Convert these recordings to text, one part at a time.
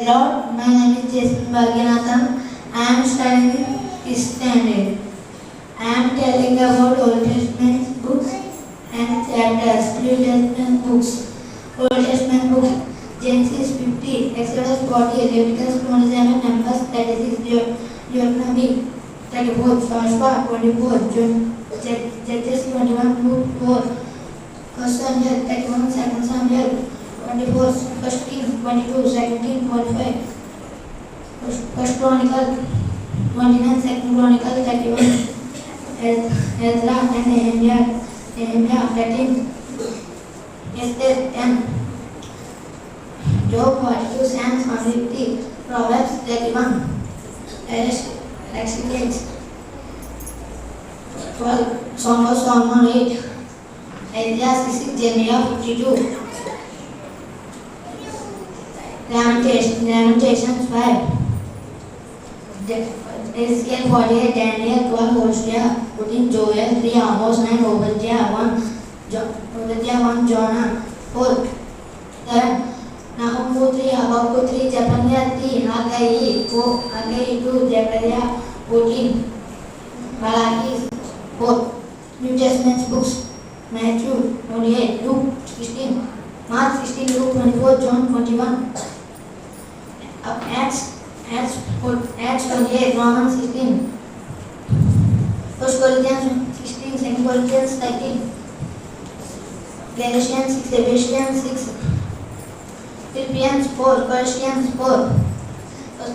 Lord, my name is Jason Bhaginathan. I am studying 6th standard. I am telling about Old Testament books and chapters. New Testament books. Old Testament books. Genesis 50, Exodus 40, Leviticus 27, Numbers 36, Deuteronomy 34, Joshua 24, Judges 21, 4, 1 Samuel 31, 2 Samuel 24, 1 Kings 22, 2 Kings 45, 1 Chronicle 29, 2 Chronicle 31, Ezra and Nehemiah 13, Esther 10, Job 42, Psalms 150, Proverbs 31, Ecclesiastes 12, Song of Solomon 8, Isaiah 66, Jeremiah 52, Lamentations 5, Ezekiel 48, Daniel 12, Hosea 14, Joel 3, Amos 9, Obadiah 1, Jonah 4, 11, Nahum 3, Habakkuk 3, Zephaniah 3, Haggai 2, Zechariah 14, Malachi 4, New Testament books, Matthew 28, Luke 16, Mark 16, Luke 24, John 21, Acts 28, Romans 16, 1 Corinthians 16, 2 Corinthians 13, Galatians 6, Ephesians 6, Philippians 4, Colossians 4, 1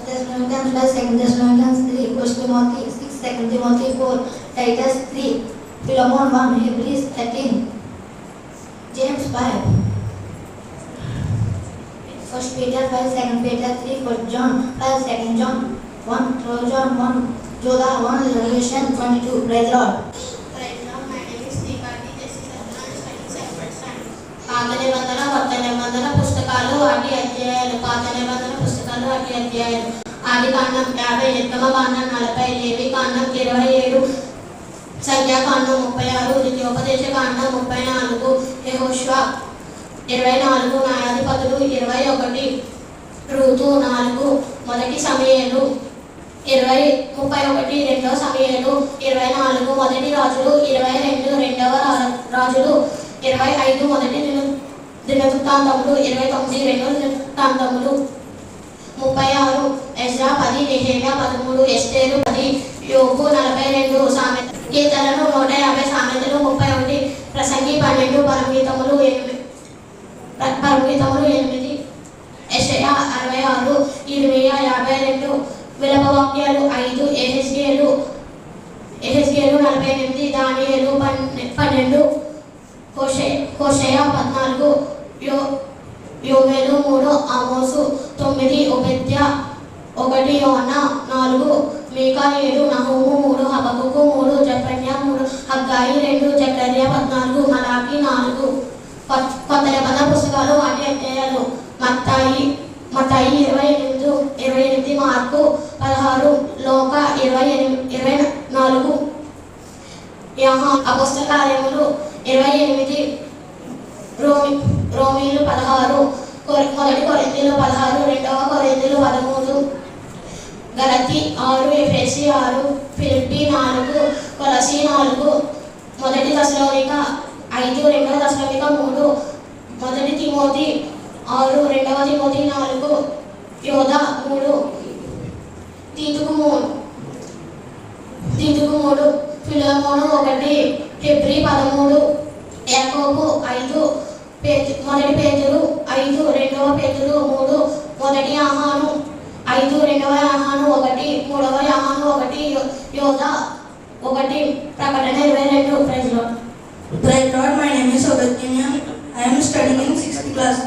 Thessalonians 5, 2 Thessalonians 3, 1 Timothy 6, 2 Timothy 4, Titus 3, Philemon 1, Hebrews 13, James 5, 1 Peter 5, 2 Peter 3, 1 John 5, 2 John 1, 3 John 1, Joda 1, Revelation 22. Praise the Lord. Praise the Lord. My name is Srikarthi. This is studying second standard. పాత నిబంధన కొత్త నిబంధన పుస్తకాలు వాటి అధ్యాయాలు. పాత నిబంధన పుస్తకాలు వాటి అధ్యాయాలు. ఆది కాండం 50, నిర్గమ కాండం 40, లేవి కాండం 27, సంఖ్యాకాండం 36, ద్వితీయోపదేశ కాండం 34, యెహోషువ 24, న్యాయాధిపతులు 21, రూతు 4, మొదటి సమూయేలు 31, రెండవ సమూయేలు 24, మొదటి రాజులు 22, రెండవ రాజులు 25, మొదటి దినవృత్తాంతములు 29, రెండవ దినవృత్తాంతములు 36, ఎజ్రా 10, నెహెమ్యా 13, ఎస్తేరు 10, యోబు 42, సామెత కీర్తనలు 150, సామెతలు 31, ప్రసంగి 12, పరమగీతములు 8, యెషయా 66, ఇర్మీయా 52, విలపవాక్యాలు 5, యెహెజ్కేలు 48, దానియేలు 12, హోషేయ 14, యోవేలు 3, ఆమోసు 9, ఓబద్యా 1, యోనా 4, మీకా 7, నహూము 3, హబక్కుకు 3, జెఫన్యా 3, హగ్గాయి 2, జకర్యా 14, మలాకి 4. కొత్త నిబంధన పుస్తకాలు వాటి అధ్యాయాలు. మత్తాయి 28, మార్కు 16, లోక 24, అపోస్తల కార్యములు 28, రోమీలు 16, మొదటి కొరింథీయులు 16, రెండవ కొరింథీయులు 13, గలతీ 6, ఎఫెసీ 6, ఫిలిప్పీ 4, కొలసీ 4, మొదటి తెస్సలోనిక 5, రెండవ తెస్సలోనిక 3, మొదటి తిమోతి 6, రెండవ తిమోతి 4, యోధా 3, తీతుకు 3, ఫిలెమోను 1, హెబ్రీ 13, యాకోబు 5, మొదటి పేతురు 5, రెండవ పేతురు 3, మొదటి యోహాను 5, రెండవ యోహాను 1, మూడవ యోహాను 1, యోధా 1, ప్రకటన 22. Praise Lord. Praise Lord, my name is Obadiah. I am studying in 6th class.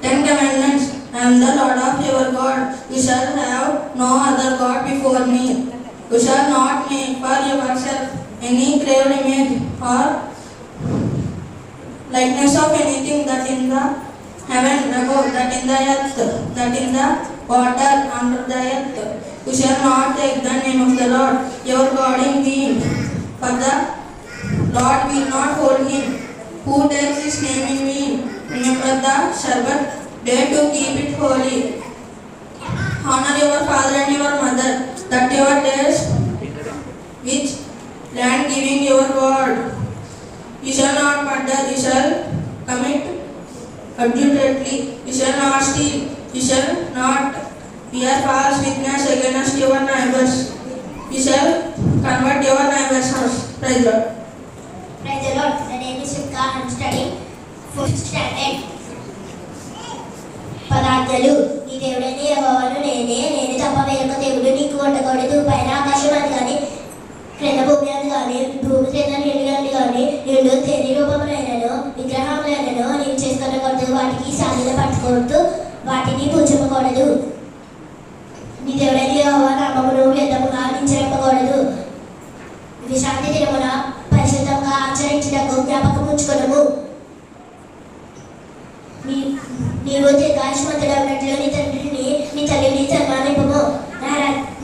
10 Commandments. I am the Lord of your God. You shall have no other God before me. You shall not make for yourself any carved image or likeness of anything that in the heaven above, that in the earth, that in the water under the earth. You shall not take the name of the Lord your God in vain, for the Lord will not hold him who takes his name in vain. Remember the Sabbath day to keep it holy. Honor your father and your mother, that your days which land giving your word. You shall not murder, you shall commit adultery, you shall not steal, you shall not bear false witness against your neighbors. You shall convert your neighbor's house. Praise the Lord. Praise the Lord. The name is Rivka. I am studying 4th standard. పదార్థాలు నీ దేవుడని యెహోవాను నేను తప్ప వేరొక దేవుడు నీకు ఉండకూడదు. పైన ఆకాశం అని కానీ క్రింద భూమి అని కానీ భూమి క్రింద నీళ్ళు అని కానీ రెండు తేలి రూపములైనను విగ్రహములైనను నీవు చేసుకొనకూడదు. వాటికి సాగిల పట్టకూడదు, వాటిని పూజించకూడదు. నీ దేవుడని యెహోవా నామమును వ్యర్థముగా నించకూడదు. విశ్రాంతి దినమున పరిశుద్ధంగా ఆచరించుటకు జ్ఞాపకం ఉంచుకొనుము. నీవు దీర్ఘాయుష్మంతుడైనట్లు నీ తండ్రిని నీ తల్లిని సన్మానింపుము.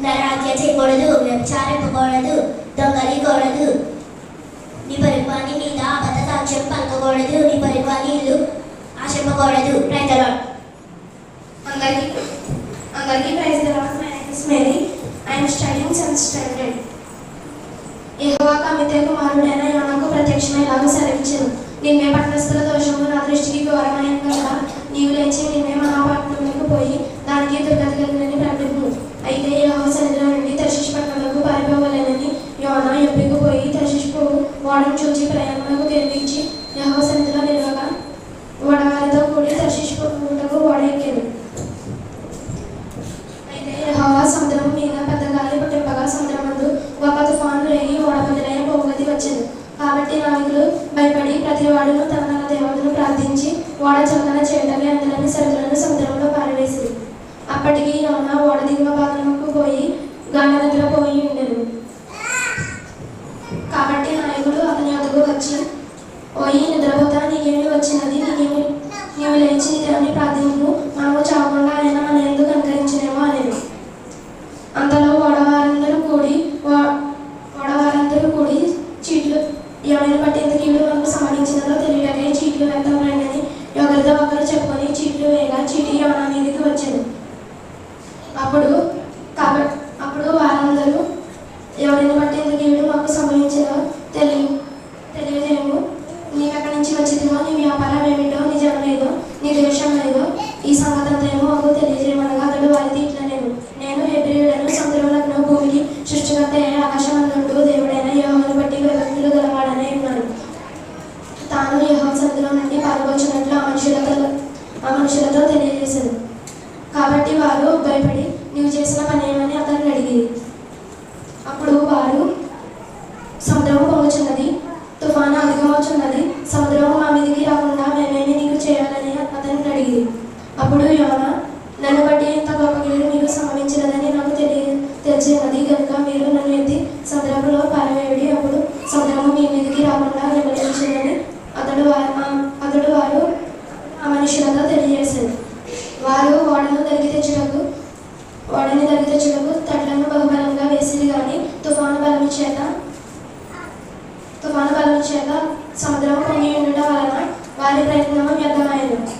నరహత్య చేయకూడదు, వ్యభిచారింపకూడదు, దొంగలికూడదు, నీ పొరుగువాని మీద అబద్ధ సాక్ష్యం పలకకూడదు, నీ పొరుగువాని ఇల్లు ఆశింపకూడదు. Praise the Lord. అందరికీ praise the Lord. My name is Mary. I am studying 7th standard. యెహోవా అమితే కుమారుడైన యోనాకు ప్రత్యక్షమై ఇలాగ సెలవిచ్చెను. నిన్నే పట్టణస్థుల దోషము నా దృష్టికి ఘోరమైన కనుక నీవు లేచి నిన్నే మహాపట్నంలోకి పోయి దానికి దుర్గతి కలిగినని ప్రకటింపు. అయితే యెహోవా సన్నిధిలో నుండి తర్షీషు పట్టణంలోకి పారిపోవలెనని యోనా యొప్పకు పోయి తర్షీషు ఓడను చూచి ప్రయాణములకు గెలిపించి యెహోవా సన్నిధిలో నిలవగా ఓడవారితో కూడి తర్షీషు పట్టణమునకు ఓడ ఎక్కాడు. అయితే యెహోవా సముద్రం మీద పెద్ద గాలి పుట్టింపగా సముద్రమందు గొప్ప తుఫాను రేగి ఓడ మొదలైన పోగది వచ్చింది. కాబట్టి నావికులు భయపడి ప్రతివాడును తన దేవతను ప్రార్థించి ఓడ చలన చేయటమే అందులోని సరుకులను సముద్రంలో పారవేసింది. అప్పటికి యోనా ఓడ దిగువ భాగంకు పోయి గాఢ నిద్ర పోయి ఉండెను. కాబట్టి నాయకుడు అతని వద్దకు వచ్చి, పోయి నిద్రపోతా నీకేమి వచ్చినది, నీవు లేచి నీ దేవుని ప్రార్థింపు, మనము చావకుండా ఆయన మన ఎందుకు అనుకరించినేమో అనేది. అంతలో ఓడవారందరూ కూడి చీట్లు ఎవరిని పట్టేందుకు ఈడు మనకు సంబంధించినదో తెలియకై చీట్లు వేద్దామని ఒకరితో ఒకరు చెప్పుకొని చీట్లు వేయగా చీటి యోనా మీదకి వచ్చింది. అప్పుడు వారందరూ ఎవరిని పట్టేందుకు ఈడు మాకు సంభవించిందో తెలియజేయము. నీవెక్కడి నుంచి వచ్చిందో, నీ వ్యాపారం ఏమిటో, నీ జనం ఏదో, నీ దేశం ఏదో, ఈ సంగతంతేమో మాకు తెలియజేయమనగా అతడు వారితో ఇట్లనేను. నేను హెబ్రీయుడను, సముద్రములను భూమికి సృష్టికర్త ఆకాశమందుంటూ దేవుడైన యెహోవాను బట్టి భయభక్తులు గలవాడనే ఉన్నాను. తాను యెహోవా సన్నిధిలో నుండి పాల్గొచ్చినట్లు ఆ మనుషులతో తెలియజేశాను. కాబట్టి వారు భయపడి నీవు చేసిన పని ఏమని అతన్ని అడిగింది. అప్పుడు వారు, సముద్రము పొంగుచున్నది, తుఫాను అధికమవుచున్నది, సముద్రము మా మీదికి రాకుండా మేమేమి నీకు చేయాలని అతన్ని అడిగింది. అప్పుడు యోనా, నన్ను బట్టి ఇంత గొప్ప కీడు మీకు సంభవించినదని నాకు తెలిసినది కనుక మీరు నన్ను ఎత్తి సముద్రంలో పారవేయడి, అప్పుడు సముద్రము మీ మీదికి రాకుండా నిబంధించిందని అతడు వారు ఆ మనుషులతో తెలియజేశారు. వారు ఓడని దరికి తెచ్చుటకు తట్లను బహుబలంగా వేసిరి కానీ తుఫాను బలం చేత సముద్రం పొంగి ఉండటం వలన వారి ప్రయత్నము వ్యర్థమైనది.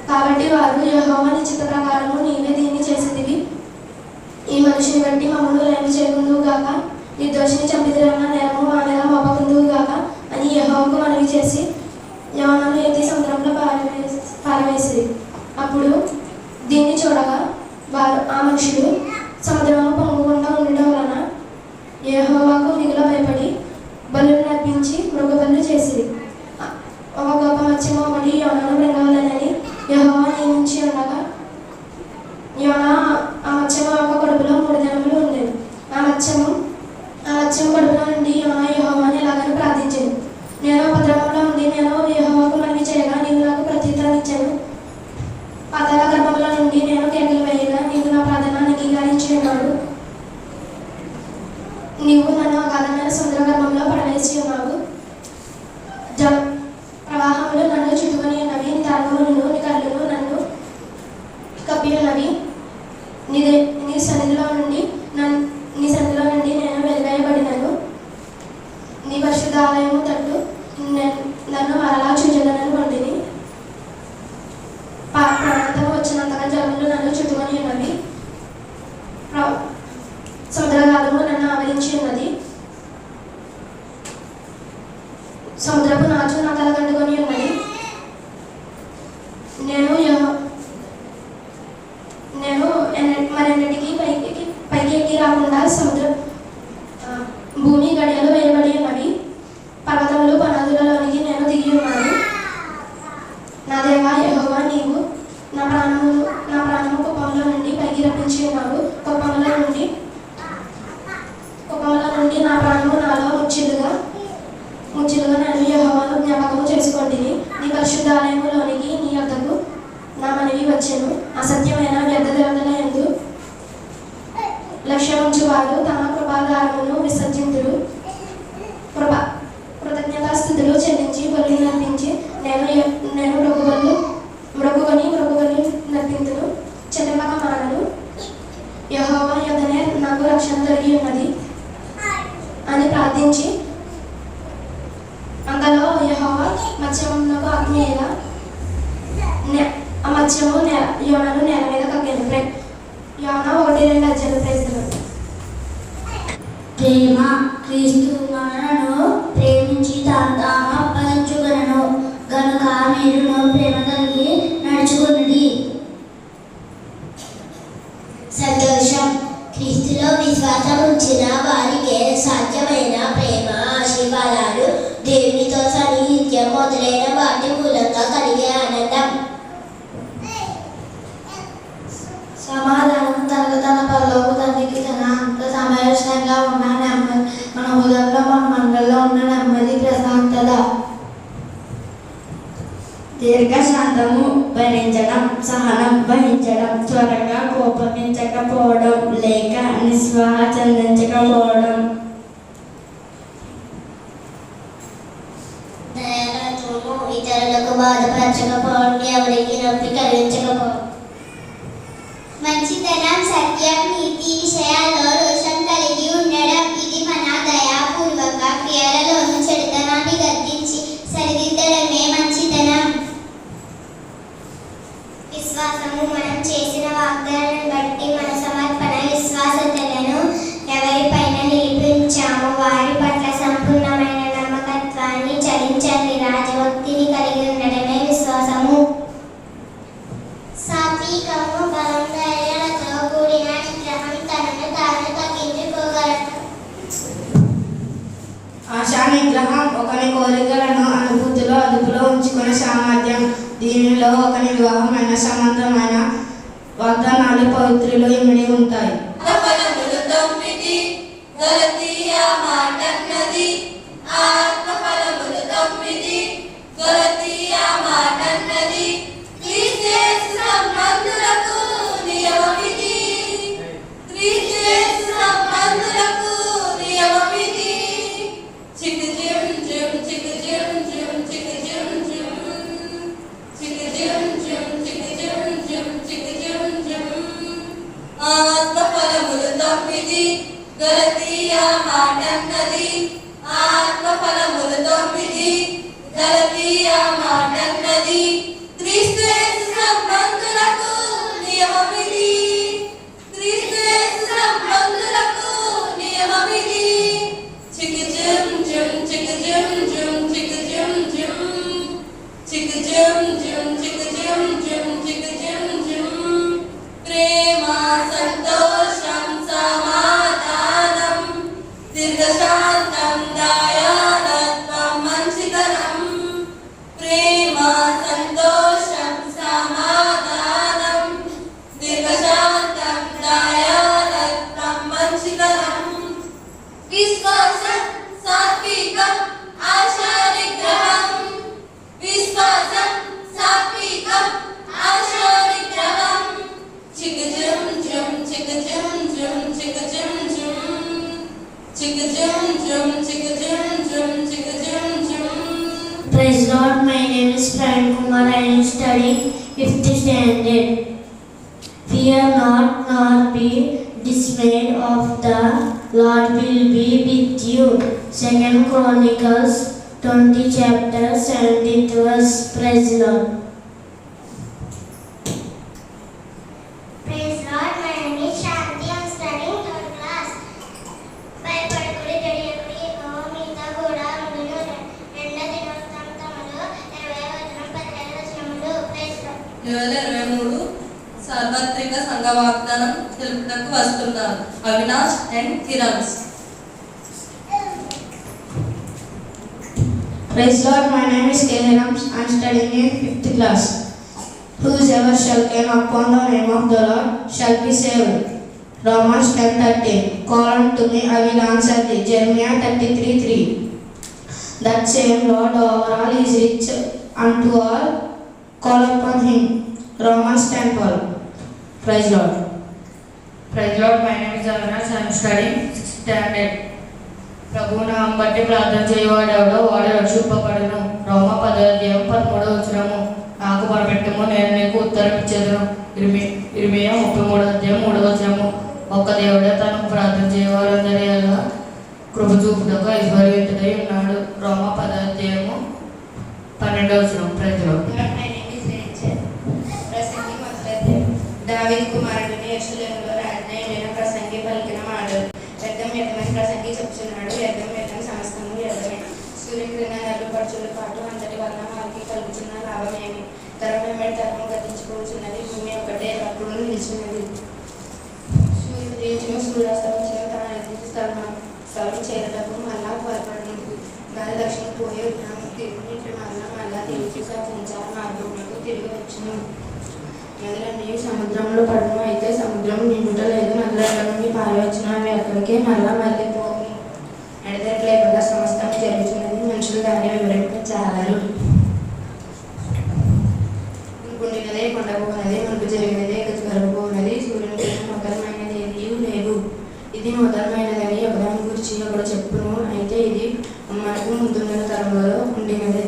కాబట్టి వారు, యెహోవా నీ చిత్త ప్రకారము నీవే దీన్ని చేసేదివి, ఈ మనిషిని బట్టి మమ్మల్ని లేమి చేయకుందువు గాక, నిర్దోషిని చంపిదిరన్న నేరము మా మీద మోపకుందువు గాక అని యెహోవాకు మనవి చేసి యోనాను ఎత్తి సముద్రంలో పారవేసిరి. అప్పుడు దీన్ని చూడగా ఆ మనుషులు సముద్రము పొంగకుండా ఉండటం వలన యెహోవాకు మిగుల భయపడి బలులు నర్పించి మృగబలు చేసిరి. ఒక గొప్ప మత్స్యము ఒకటి యోనాను మృంగవలెనని యెహోవా నియమించి ఉండగా యోనా ఆ మత్స్యము ఒక కడుపులో 3 దినములు ఉండేది. ఆ మత్స్యము కడుపులో నుండి యోనా యెహోవాని ఇలాగని ప్రార్థించింది. నేను ఉపద్రవంలో ఉండి నేను యెహోవాకు మనవి చేయగా నీవు నాకు ప్రత్యుత్తరం ఇచ్చాను. పాతాళ గర్భంలో నుండి నేను కేకలు వేయగా నీవు నా ప్రార్థన అంగీకరించి ఉన్నాడు. నీవు నన్ను అగాధమైన సముద్ర గర్భంలో పడవేసి ఉన్నావు. ప్రవాహములు నన్ను చుట్టుకొని ఉన్నవి, నీ తరంగములను నీ కళ్ళను నన్ను కప్పి ఉన్నవి. నీ సన్నిధిలో నుండి నేను వెలువేయబడినను. నీ పరిశుద్ధ ఆలయము తట్టు నన్ను మరలా చూచదనని వండిని. ప్రాణంతము వచ్చినంతగా జలంలో భూమి గడియలు వేయబడి ఉన్నవి. పర్వతములు పునాదులలోనికి నేను దిగి ఉన్నాను. నా దేవా యెహోవా, నీవు నా ప్రాణము కుప్పంలో నుండి పైకి రప్పించి ఉన్నావు. కుప్పంలో నుండి నా ప్రాణము నాలో ముచ్చిలుగా నేను యెహోవాను జ్ఞాపకము చేసుకొంటిని. నీ పరిశుద్ధాలయములోనికి నీ యొద్దకు నా మనవి వచ్చెను. అసత్యమైన వ్యర్థ దేవతల యందు లక్ష్యముంచు వారు తమ కృపాగారమును విసర్జింతురు. కృతజ్ఞతాస్థుతులు చెల్లించి బలి నర్పించి నేను మృగుకొని నర్పింతును. చెల్లింపక మానను. యెహోవా యొద్దనే నాకు రక్షణ దొరికి ఉన్నది అని ప్రార్థించి అంతలో యెహోవా మత్స్యమునకు ఆత్మీయగా ఆ మత్స్యము యోనను నేల మీద కక్కెను. యోన 1:2 ప్రయత్నం. ప్రేమ క్రీస్తు మనను ప్రేమించి తాను అప్పగించుకొనెను గనుక మీరును ప్రేమ కలిగి నడుచుకొనుడి. సంతోషం క్రీస్తులో విశ్వాసం ఉంచిన వారికి సాధ్యమైన ప్రేమ ఆశీర్వాదాలు దేవునితో సాన్నిహిత్యం మొదలైన వాటి మూలంగా కలిగే ఆనందం. సమాధానం తన పరలోక తండ్రికి తన అంత సమావేశంగా ఉన్న నెమ్మది, మన హృదయంలో మన మనలో ఉన్న నెమ్మది ప్రశాంతత. దీర్ఘశాంతము భరించడం, సహనం వహించడం, త్వరగా కోపగించకపోవడం లేక నిస్పృహ చెందించకపోవడం. దయాళుత్వము ఇతరులకు బాధపరచకపోవడం, ఎవరికి నొప్పి కలిగించకపోవడం. మంచితనం, సత్యం, నీతి విషయాల్లో రోషం కలిగి ఉండడం. ఇది మన దయాపూర్వక క్రియలలోని చెడుతనాన్ని గద్దించి సరిదిద్దడమే మంచితనం. విశ్వాసము మనం చేసిన వాగ్దానాన్ని బట్టి మన సమర్పణ విశ్వాసతలను ఎవరిపైన నిలిపించామో వారి పట్ల సంపూర్ణమైన నమ్మకత్వాన్ని చలించని రాజభక్తిని కలిగి ఉండడమే విశ్వాసము. సాత్వికము, బలం, ధైర్యాలతో కూడిన నిగ్రహం తనను తాను తగ్గించుకోగలదు. ఆశా నిగ్రహం ఒకని కోరికలను అనుభూతిలో అదుపులో ఉంచుకునే సామర్థ్యం. దీనిలో ఒకని వివాహమైన సంబంధమైన వాగ్దానాలు పవిత్రులు ఇమిడి ఉంటాయి. గలతీయా మాటన్నది. ఆత్మఫలములు 9 గలతీయా మాటన్నది. క్రీస్తు యేసు సంబంధులకు నియమమిది. క్రీస్తు యేసు సంబంధులకు నియమమిది. చికిజం జం చికిజం జం చికిజం జం చికిజం జం చికిజం జం చికిజం జం. ప్రేమ, సంతోషం, సమాధానం, దీర్ఘశాంతం, దయాళుత్వం, మంచితనం. ప్రేమ, సంతోషం, సమాధానం, దీర్ఘశాంతం, దయాళుత్వం, మంచితనం. విశ్వాసం, సాత్వికం, ఆశా నిగ్రహం. విశ్వాసం, సాత్వికం, ఆశా నిగ్రహం. చికజం జం చికజం జం చికజం జం చికజం జం చికజం జం చికజం జం. Praise Lord, my name is Pran Kumar. I am studying 5th standard. Fear not, nor be dismayed, of the Lord will be with you. 2 Chronicles 20 chapter 17th verse. Praise Lord. Praise Lord, my name is Shanti. I am studying 3rd class. భయపడకుడి, జడియకుడి, యెహోవా మీతో కూడా ఉండును. 2వ దినవృత్తాంతములు 20వ వచనం 17వ వచనములు. Praise Lord. 23 సర్వ పత్రిక సంఘ వాగ్దానం తెలుపుటకు వస్తున్నారు Avinash and Kiran. Praise Lord, my name is Kelenam. I am studying in 5th class. Whosoever shall come upon the name of the Lord shall be saved. Romans 10:13. Call unto me, I will answer thee. Jeremiah 33:3. That same Lord over all is rich unto all, call upon him. Romans 10:12. Praise Lord. Praise Lord, my name is Avinash. I am studying 6th standard. ప్రభువు నామం బట్టి ప్రార్థన చేయవాడెవడో వాడు రక్షింపబడును. రోమ 10:13. నాకు మొరపెట్టుము, నేను నీకు ఉత్తరం ఇచ్చేదను. ఇర్మియా 33:3. ఒక్క దేవుడే తనకు ప్రార్థన చేయవారందరి ఎలా కృప చూపుటకు ఐశ్వర్యవంతుడై ఉన్నాడు. రోమ 10:12. Praise Lord. దావీదు కుమారుడిని యెరూషలేములో రాజైన ప్రసంగి పలికిన మాటలు. వ్యర్థమని ప్రసంగి చెప్తున్నాడు, వ్యర్థమని సమస్తము వ్యర్థమే. సూర్యుని క్రింద నలుపరచుల పాటు అంతటి వలన వారికి కలుగుతున్న లాభమేమి? తరం వెంబడి తరం గతించిపోతున్నది, భూమి ఒకటే అప్పుడు నిలిచినది. సూర్యుడు సూర్యాస్తమించిన తన స్థలం చేరటకు మళ్ళా త్వరపడింది. గాలి దక్షిణ పోయే తిరిగి మళ్ళా తిరిగి సంచార మార్గంలో తిరిగి వచ్చును. నదులన్నీ సముద్రంలో పడను, అయితే సముద్రం నిండుటలేదు. నదుల నుండి పారవచ్చిన అవి అక్కడికే మళ్ళీ పోవు. ఎడతెరిపి లేకుండా సమస్తం జరుగుతున్నది, మనుషులు దాన్ని వివరింప చాలరు. అనుకుంటున్నదే కొండపోనది, మనకు జరిగినదే జరగబోనది. సూర్యుని నూతనమైనది ఏది లేదు. ఇది నూతనమైనదని ఒకదాని గురించి ఒకడు చెప్పును, అయితే ఇది మనకు ముందున్న తరంలో ఉండినదే.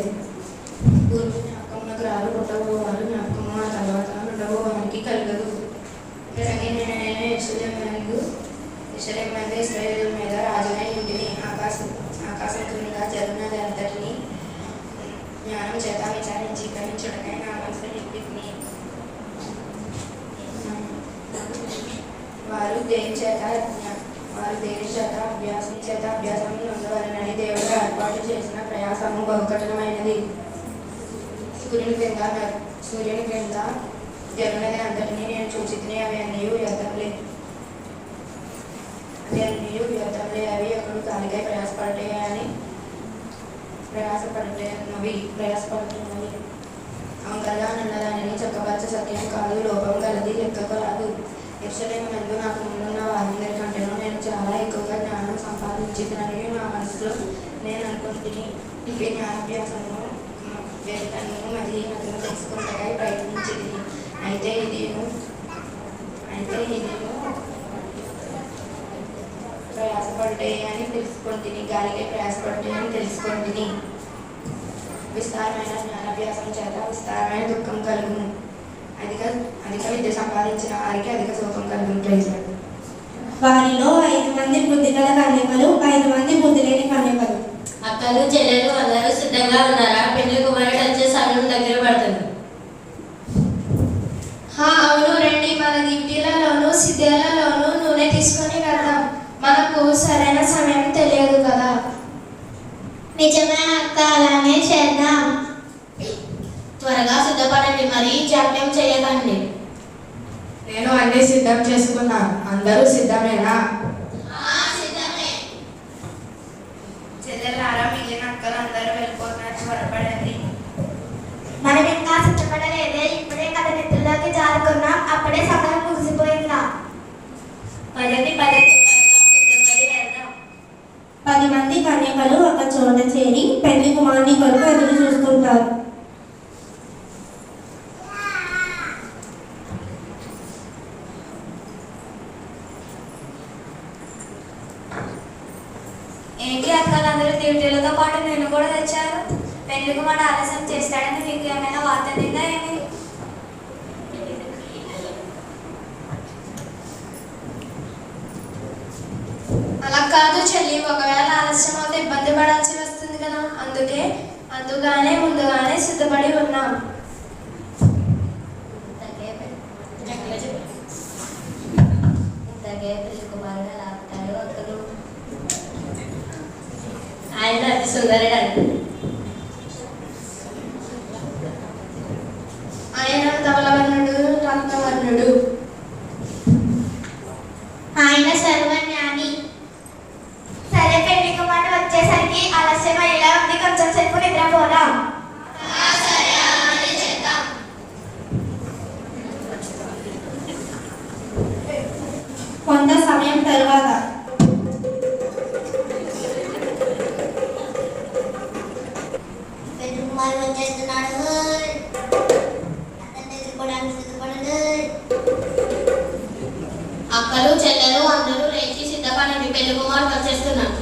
పూర్వ జ్ఞాపకమునకు రారు, పుట్టబోవారు జ్ఞాపకము ఆ తర్వాత ఉండబోవానికి కలగదు. నేను యెరూషలేము ఇశ్రాయేలు మీద రాజునై ఇంటిని ఆకాశం క్రింద జరిగినది అంతటిని జ్ఞానం చేత విచారించి గ్రహించుటకై నా మనసు నింపిని. వారు దేని చేత అభ్యాసం ఉండవాలని దేవుడు ఏర్పాటు చేసిన ప్రయాసము బహుకఠినమైనది. సూర్యుని క్రింద జరిగినది అంతటినీ నేను చూచితిని, అవి అన్నీ వ్యర్థంలే. అవి ఎప్పుడు గాలికై ప్రయాసపడుతున్నవి. అవగలగా నన్నదానిని చక్కపరచ సత్యం కాదు, లోపం గలది లెక్కకు రాదు. యెరూషలేము నందు నాకు ముందున్న వారందరికంటేనూ నేను చాలా ఎక్కువగా జ్ఞానం సంపాదించినని నా మనసులో నేను అనుకుంటుని. ఇవి జ్ఞానాభ్యాసము మదీనతను తెలుసుకుంటకై ప్రయత్నించింది. అయితే ఇదేను ప్రయాసపడ్డే అని తెలుసుకుంటుని, గాలికై ప్రయాసపడ్డే అని తెలుసుకుంటుని. విస్తారమైన జ్ఞానాభ్యాసం చేత విస్తారమైన దుఃఖం కలుగును. అధిక విద్య సంపాదించిన వారికి అధిక సుఖం కలుగును. Praise Lord. వారిలో 5 మంది బుద్ధి గల కన్యకలు, 5 మంది బుద్ధి లేని కన్యకలు. అక్కలు చెల్లెలు అందరూ సిద్ధంగా ఉన్నారా? పెళ్లి కుమారుడు వచ్చే సమయం దగ్గర పడుతుంది. అవును, రండి. మన గిన్నెలలోను సిద్ధేలలోను నూనె తీసుకొని వెళ్దాం. మనకు సరైన సమయం తెలియదు కదా. నిజమే అక్క, అలానే చేద్దాం. త్వరగా సిద్ధపడండి, మరీ జాప్యం చేయకండి. నేను అన్ని సిద్ధం చేసుకున్నాను. అందరూ సిద్ధమేనా? చెల్లెలారా, మిగిలిన అక్కలు అందరూ వెళ్ళిపోతున్నారు, త్వరపడండి. మనం ఇంకా సిద్ధపడలేదే, ఇప్పుడే కథ నిద్రలోకి జారుకున్నాం, అప్పుడే సమయం ముగిసిపోయిందా? 10 మంది కన్యకలు ఒక చోట చేరి పెళ్లి కుమారుని కొరకు ఎదురు చూస్తుంటారు. ఏంటి అక్కలందరూ డ్యూటీలతో పాటు నేను కూడా తెచ్చారు? పెళ్లి కుమారుడు ఆలస్యం చేస్తాడని మీకు ఏమైనా వార్త నిందా ఏమి? అలా కాదు చెల్లి, ఒకవేళ ఆలస్యం అయితే ఇబ్బంది పడాల్సి వస్తుంది కదా. అందుకనే ముందుగానే సిద్ధపడి ఉన్నాం. పెళ్లి కుమారుడు ఎలా ఉంటాడు? అక్కలు ఆయన అతి సుందరుడు అండి. ఆయన ధవలవర్ణుడు, రక్తవర్ణుడు. తరువాత పెద్ద కుమారుడు వచ్చేస్తున్నాడు. అతన్ని ఎదుర్కోవడానికి సిద్ధపడండి. అక్కలు చెల్లెలు అందరూ లేచి సిద్ధపడండి, పెళ్లి కుమారుడు వచ్చేస్తున్నాడు.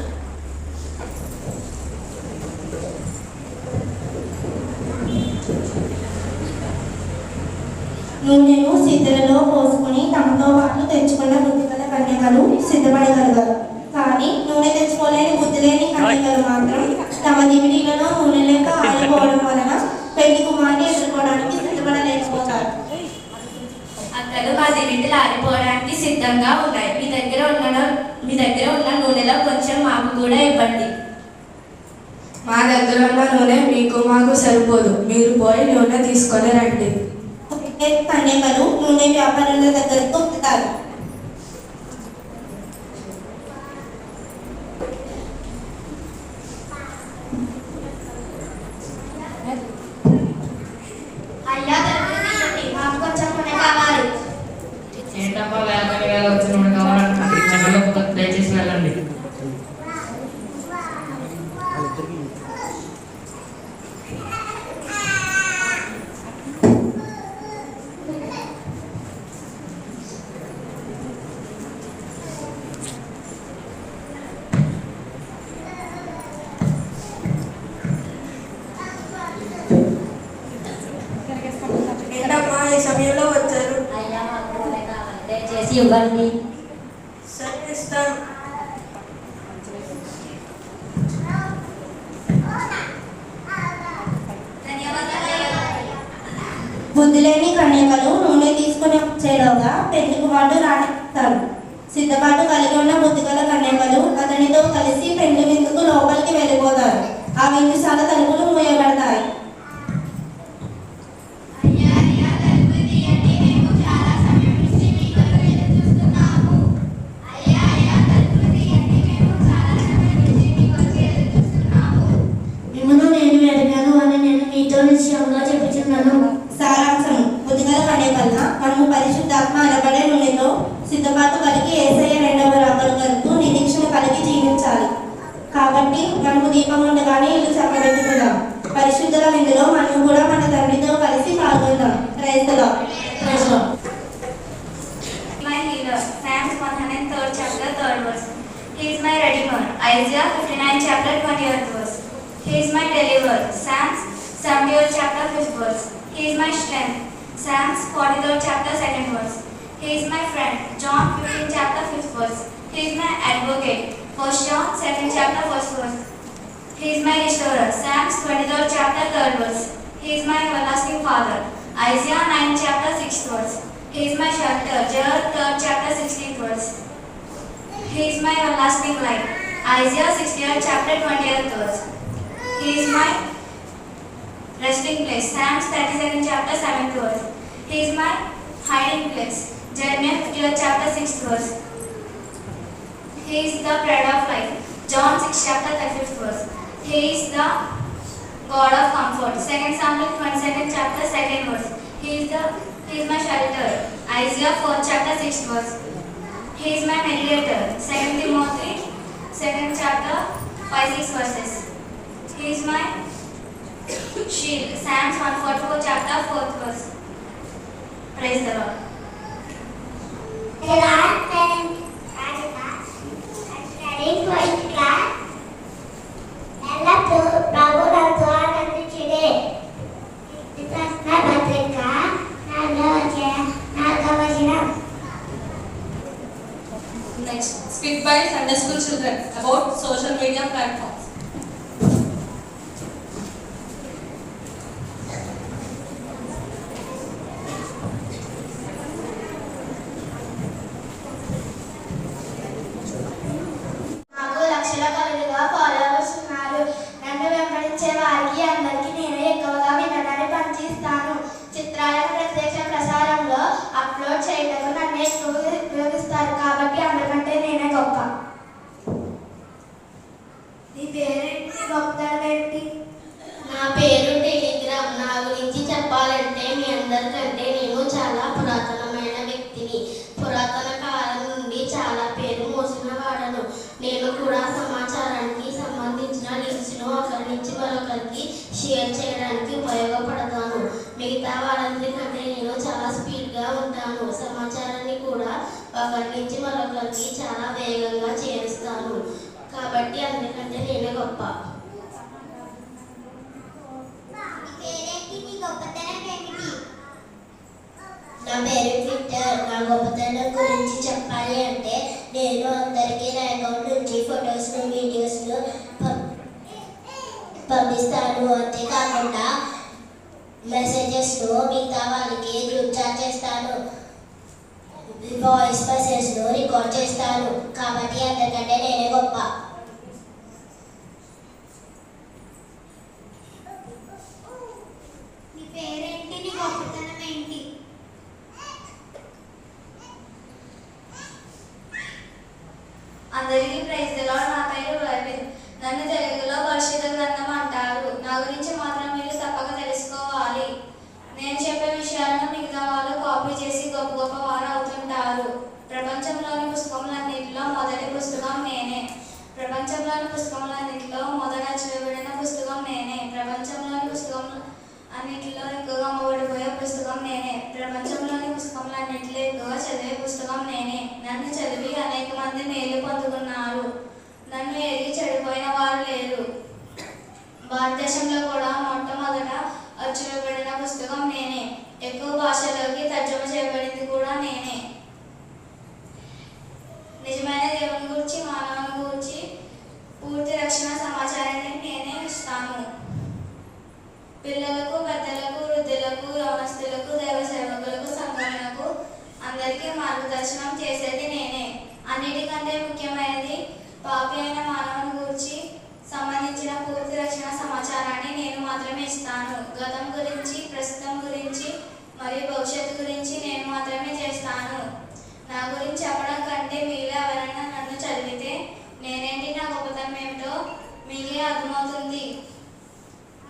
నూనెను సిద్ధలలో పోసుకుని తమతో పాటు తెచ్చుకున్న బుద్ధిగల కన్యకలు సిద్ధపడగలగారు. కానీ నూనె తెచ్చుకోలేని బుద్ధి లేని కన్యకలు మాత్రం తమ దివిడీలలో నూనె లేక ఆరిపోవడం వలన పెళ్లి కుమారుని ఎదుర్కోవడానికి సిద్ధపడలేకపోతారు. అక్కలు మా దివిటీలు ఆరిపోవడానికి సిద్ధంగా ఉన్నాయి. మీ దగ్గర ఉన్న నూనెలో కొంచెం మాకు కూడా ఇవ్వండి. మా దగ్గర ఉన్న నూనె మీకు మాకు సరిపోదు. మీరు పోయి నూనె తీసుకొని రండి. కన్యకలు నూనె వ్యాపారుల దగ్గరకు వస్తారు. అయ్యా తరగతి మాకు కొంచెం నూనె కావాలి. ఏంటమ్మా వేల వచ్చిన నూనె కావాలంటున్నారు, చెన్నలో దయచేసి వెళ్ళండి. ఏంటమ్మా ఈ సమయంలో వచ్చారు? అయ్యా మాకు నూనె కావాలి, దయచేసి ఇవ్వండి. సరే ఇస్తాను. బుద్ధి లేని కన్యకలు నూనె తీసుకుని వచ్చేలోగా పెళ్లి కుమారుడు రాణిస్తాడు. సిద్ధపాటు కలిగి ఉన్న బుద్ధిగల కన్యకలు అతనితో కలిసి పెళ్లి విందుకు లోపలికి వెళ్ళిపోతారు. ఆ విందుశాల తలుపులు మూయబడతాయి. మిమ్మల్ని నేను ఎదిగాను అని నేను మీతో నిశ్చయంగా చెప్పుచున్నాను. సారాంశం: బుద్ధిగల కన్యకల మనము పరిశుద్ధాత్మ అనబడే నూనెతో సిద్ధపాటు కలిగి యేసయ్య రెండవ రాకడ వరకు నిరీక్షణ కలిగి జీవించాలి. కాబట్టి మనకు దీపం ఉండగానే ఇల్లు చక్కబెట్టుకుందాం. పరిశుద్ధుల విందులో మనం కూడా మన తండ్రితో కలిసి పాల్గొందాం. Praise the Lord. Praise the Lord. My healer, Psalms 103rd chapter 3rd verse. He is my redeemer. Isaiah 59 chapter 20th verse. He is my deliverer. Psalms 70th chapter 5th verse. He is my strength. Psalms 43rd chapter 2nd verse. He is my friend. John 15 chapter 5th verse. He is my advocate. 1 John 2nd chapter 1st verse. He is my restorer. Psalms 23rd chapter 3rd verse. He is my everlasting Father. Isaiah 9 chapter 6th verse. He is my shelter. Joel 3rd chapter 16th verse. He is my everlasting light. Isaiah 60th chapter 20th verse. He is my resting place. Psalms 32nd chapter 7th verse. He is my hiding place. Jeremiah 50th chapter 6th verse. He is the bread of life. John 6 chapter 35th verse. He is the God of comfort. 2 Samuel 22nd chapter 2nd verse. He is my shelter. Isaiah 4th chapter 6th verse. He is my mediator. 2 Timothy 2nd chapter 5-6 verses. He is my shield. Psalms 144 chapter 4th verse. Praise the Lord. Next, speak by Sunday school children about social media platforms. నాకు లక్షల కొలదిగా followers ఉన్నారు. నన్ను వెంబడించే వారికి అందరికీ నేను ఎక్కువగా వినడాన్ని పనిచేస్తాను. చిత్రాలను ప్రత్యక్ష ప్రసారంలో అప్లోడ్ చేయటకు నన్ను ఎక్కువగా ఉపయోగిస్తారు. కాబట్టి అందరికంటే నేనే గొప్ప. నీ పేరేంటి? గొప్పతనమేంటి? నా పేరు టెలిగ్రామ్. నా గురించి చెప్పాలంటే మీ అందరికంటే నేను చాలా పురాతనమైన వ్యక్తిని. పురాతన కాలం నుండి చాలా పేరు కూడా ఒకరి నుంచి మరొకరికి చాలా వేగంగా చేరుస్తాను. కాబట్టి అందరికంటే నేనే గొప్ప. నా పేరు ట్విట్టర్. నా గొప్పతనం గురించి చెప్పాలి అంటే నేను అందరికీ నా అకౌంట్ నుంచి ఫొటోస్ను వీడియోస్ను పంపిస్తాను. అంతేకాకుండా మెసేజెస్ను మిగతా వాళ్ళకి గ్రూప్ చాట్ చేస్తాను, వాయిస్ మెసేజ్ను రికార్డ్ చేస్తాను. కాబట్టి అందరికంటే నేనే గొప్ప. నీ పేరేంటి? నీ గొప్పతనం ఏంటి? అందరికీ ప్రైజ్ ది లార్డ్. నా పేరు రవింద్. నన్ను తెలుగులో పరిశుద్ధ గ్రంథం అంటారు. నా గురించి మాత్రం మీరు తప్పక తెలుసుకోవాలి. నేను చెప్పే విషయాలను మిగతా వాళ్ళు కాపీ చేసి గొప్ప గొప్ప వారు అవుతుంటారు. ప్రపంచంలోని పుస్తకములన్నింటిలో మొదటి పుస్తకం నేనే. ప్రపంచంలోని పుస్తకములన్నింటిలో మొదట చదవబడిన పుస్తకం నేనే. ప్రపంచంలోని పుస్తకములు అన్నింటిలో ఎక్కువగా అమ్మబడిపోయే పుస్తకం నేనే. ప్రపంచంలోని పుస్తకములన్నింటిలో ఎక్కువగా చదివే పుస్తకం నేనే. నన్ను చదివి అనేక మంది మేలు పొందుకున్నారు. నన్ను ఎరిగి చెడిపోయిన వారు లేరు. భారతదేశంలో కూడా మొట్టమొదట అచ్చువేయబడిన పుస్తకం నేనే. ఎక్కువ భాషలోకి తర్జుమా చేయబడింది కూడా నేనే. నిజమైన దేవుని గురించి, మానవుని గురించి పూర్తి రక్షణ సమాచారాన్ని నేనే ఇస్తాను. పిల్లలకు, పెద్దలకు, వృద్ధులకు, యవనస్తులకు, దైవ సేవకులకు, సంఘములకు అందరికీ మార్గదర్శనం చేసేది నేనే. అన్నిటికంటే ముఖ్యమైనది పాపి అయిన మానవుని గురించి సంబంధించిన పూర్తి రక్షణ సమాచారాన్ని నేను మాత్రమే ఇస్తాను. గతం గురించి, ప్రస్తుతం గురించి మరియు భవిష్యత్తు గురించి నేను మాత్రమే చేస్తాను. నా గురించి చెప్పడం కంటే మీలో ఎవరైనా నన్ను చదివితే నేనేంటి, నా గొప్పతనం ఏమిటో మీకే అర్థమవుతుంది.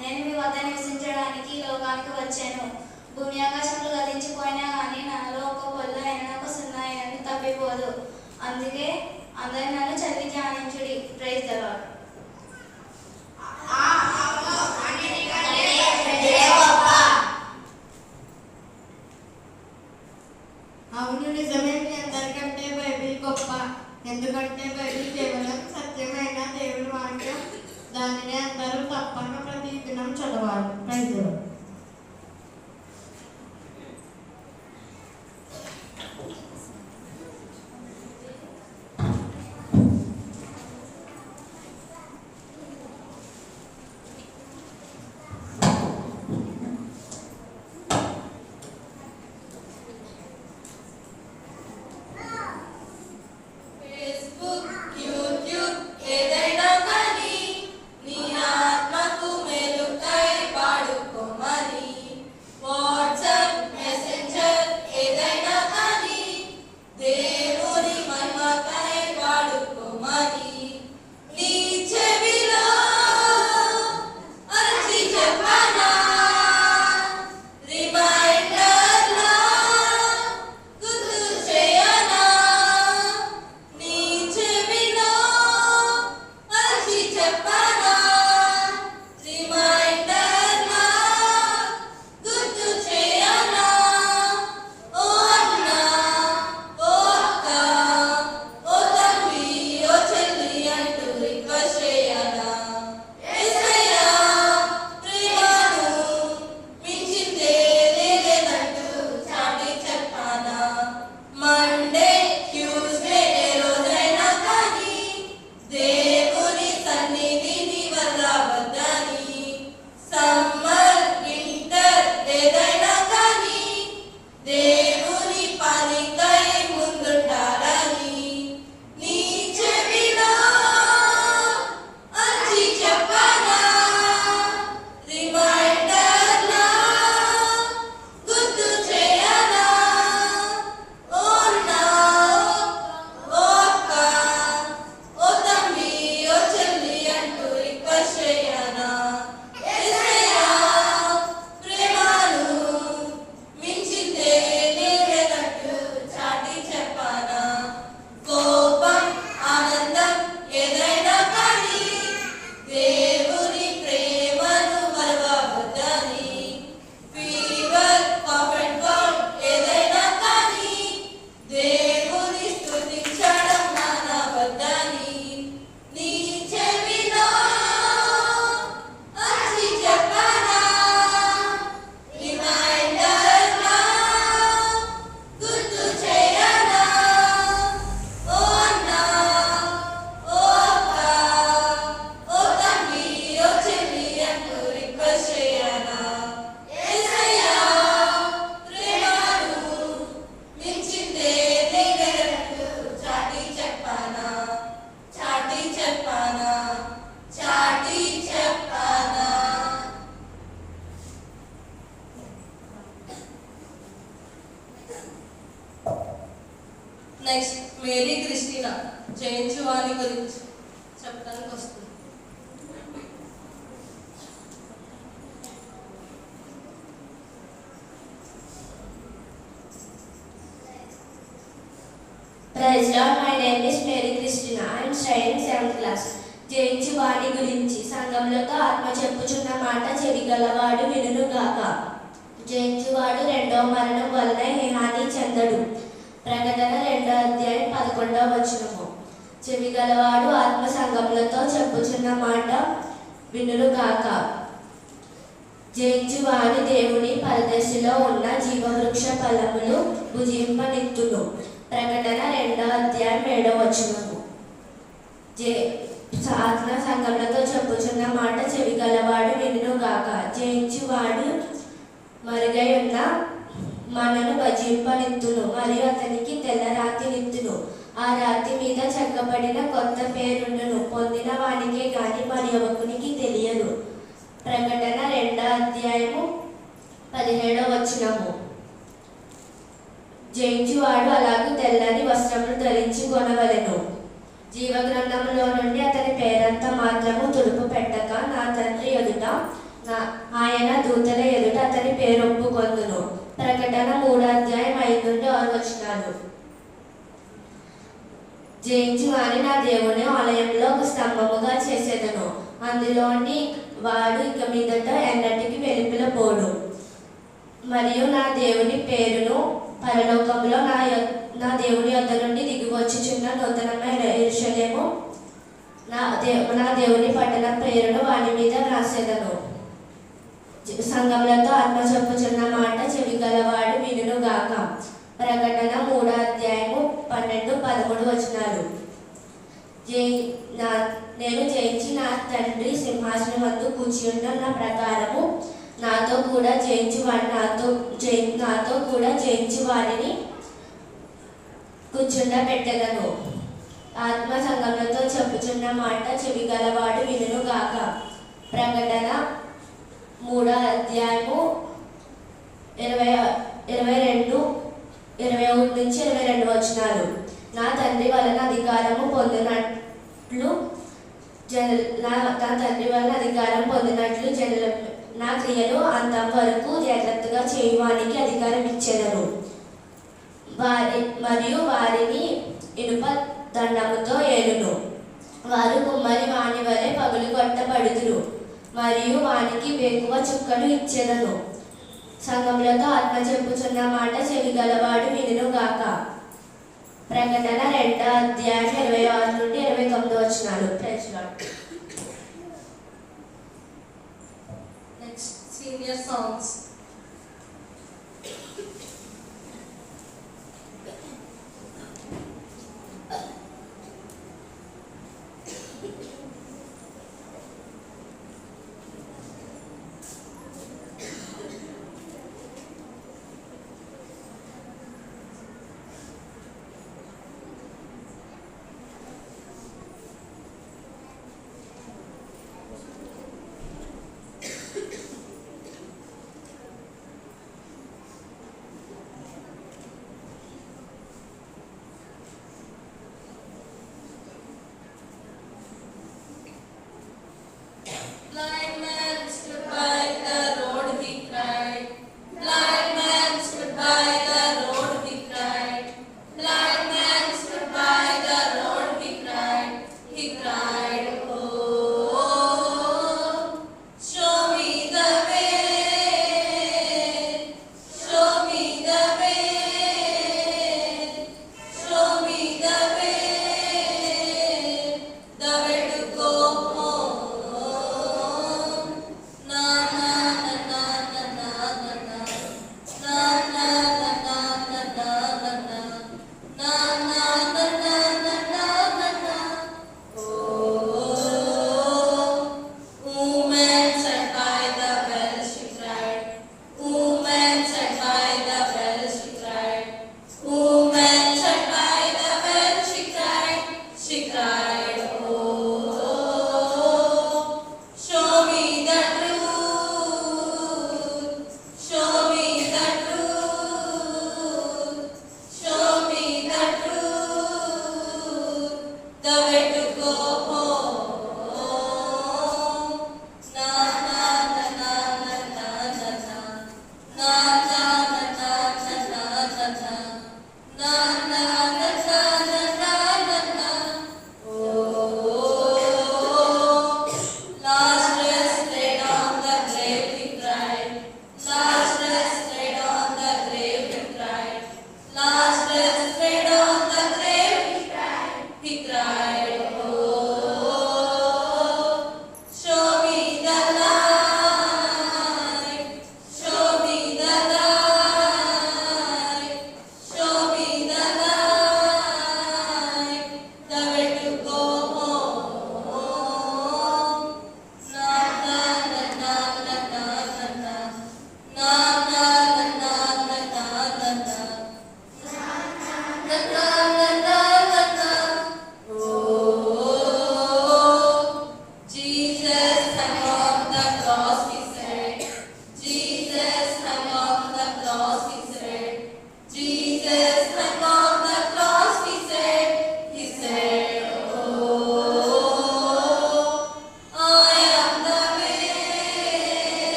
నేను మీ వద్ద నివసించడానికి ఈ లోకానికి వచ్చాను. భూమి ఆకాశంలో గతించిపోయినా కానీ నాలో ఒక పొల్లు అయినా ఒక సున్నా అయినా తప్పిపోదు. అందుకే అందరూ నన్ను చదివి ధ్యానించుడి. Praise the lord. అవును, నిజమే. మీ అందరికంటే బైబిల్ గొప్ప. ఎందుకంటే బైబిల్ కేవలం సత్యమైన దేవుడి వాక్యం. దానిని అందరూ తప్పక ప్రతిదినం చదవాలి. Praise the Lord. Facebook, YouTube ఏదైనా కానీ నీ ఆత్మకు మేలుకై పాడుకోమా. నెక్స్ట్ మేరీ క్రిస్టినా జయించు వారి గురించి చెప్పడానికి వస్తుంది. Praise Lord, my name is Mary Christina. I am studying 7th class. జయించు వాడి గురించి సంఘములతో ఆత్మ చెప్పుచున్న మాట చెవిగలవాడు వినుగాక. జయించువాడు రెండవ మరణం వలన హాని చెందడు. ప్రకటన 2వ అధ్యాయం 11వ వచనము. చెవిగలవాడు ఆత్మ సంఘములతో చెప్పుచున్న మాట వినుగాక. జయించువాడు దేవుని పరదశిలో ఉన్న జీవవృక్ష ఫలములు భుజింపనిత్తును. ప్రకటన 2వ అధ్యాయం 7వ వచనము. ఆత్మ సంఘములతో చెప్పుచున్న మాట చెవిగలవాడు వినుగాక. జయించువాడు మరుగై ఉన్న మనను భజింపనిత్తును మరియు అతనికి తెల్ల రాతి నిత్తును. ఆ రాతి మీద చెక్కబడిన కొత్త పేరును పొందిన వానికే గాని మరి ఎవరికి తెలియదు. ప్రకటన 2వ అధ్యాయము 17వ వచనము. జయించువాడు అలాగూ తెల్లని వస్త్రములు ధరించి కొనవలెను. జీవగ్రంథములో నుండి అతని పేరంతా మాత్రము తుడుపు పెట్టక నా తండ్రి ఎదుట ఆయన దూతల ఎదుట అతని పేరు ఒప్పుకొందును. ప్రకటన 3వ అధ్యాయం 5 నుండి 6 వచనాలు. జయించి వాని నా దేవుని ఆలయంలో ఒక స్తంభముగా చేసేదను. అందులోని వాడు ఇక మీదట ఎన్నటికి వెలుపల పోడు. మరియు నా దేవుని పేరును పరలోకంలో నా దేవుని యొద్ద నుండి దిగివచ్చుచున్న నూతనమైన యెరూషలేము నా దేవుని పట్టణం పేరును వాని మీద వ్రాసేదను. సంఘములతో ఆత్మ చెప్పుచున్న మాట చెవిగలవాడు వినుగాక. ప్రకటన 3వ అధ్యాయము 12-13 వచనాలు. నేను జయించి నా తండ్రి సింహాసనం వద్ద కూర్చున్న నా ప్రకారము నాతో కూడా నాతో కూడా జయించి వారిని కూర్చుండబెట్టెదను. ఆత్మ సంఘములతో చెప్పుచున్న మాట చెవిగలవాడు వినుగాక. ప్రకటన 3వ అధ్యాయము 21-22 వచనాలు. నా తండ్రి వలన అధికారము పొందినట్లు జనుల నా క్రియలు అంతం వరకు జాగ్రత్తగా చేయువానికి అధికారం ఇచ్చెదను. మరియు వారిని ఇనుప దండముతో ఏలును. వారు కుమ్మరి వాని వలె పగులు కొట్టబడుదురు మరియు వానికి వేకువ చుక్కలు ఇచ్చెదను. సంఘములతో ఆత్మ చెప్పుచున్న మాట చెవిగలవాడు వినుగాక. ప్రకటన 2వ అధ్యాయం 26-29 వచనాలు. Praise Lord. Next senior songs.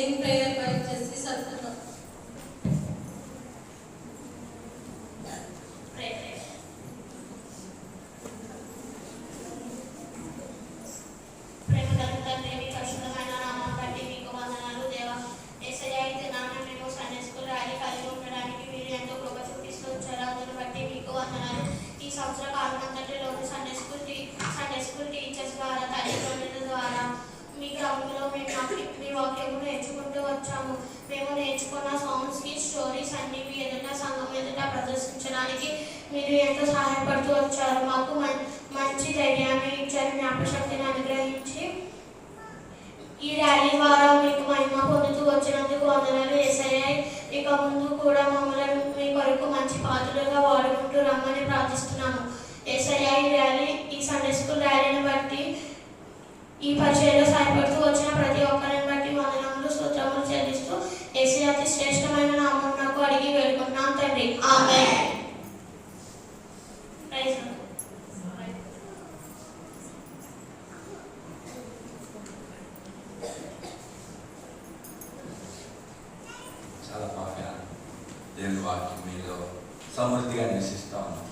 Ending prayer by Jessy Sattuna. ప్రదర్శించడానికి మీరు ఎంతో సహాయపడుతూ వచ్చారు. మాకు మంచి ధైర్యాన్ని ఇచ్చారు, జ్ఞాపకశక్తిని అనుగ్రహించి ఈ ర్యాలీ ద్వారా మీకు మహిమ పొందుతూ వచ్చినందుకు వందనాలు యేసయ్యా. ఇక ముందు కూడా మమ్మల్ని మీ కొరకు మంచి పాత్రలుగా వాడుకుంటూ రమ్మని ప్రార్థిస్తున్నాము యేసయ్యా. ఈ సండే స్కూల్ ర్యాలీని బట్టి ఈ పరిచయంలో సహాయపడుతూ వచ్చిన ప్రతి ఒక్కరిని బట్టి వందనములు స్తోత్రములు చెల్లిస్తూ యేసయ్య అతి శ్రేష్టమైన నామం నాకు అడిగి వేడుకుంటున్నాం తండ్రి, ఆమేన్. చాలా బాగా దేవుని వాక్యం మీలో సమృద్ధిగా నివసిస్తూ ఉన్నాం.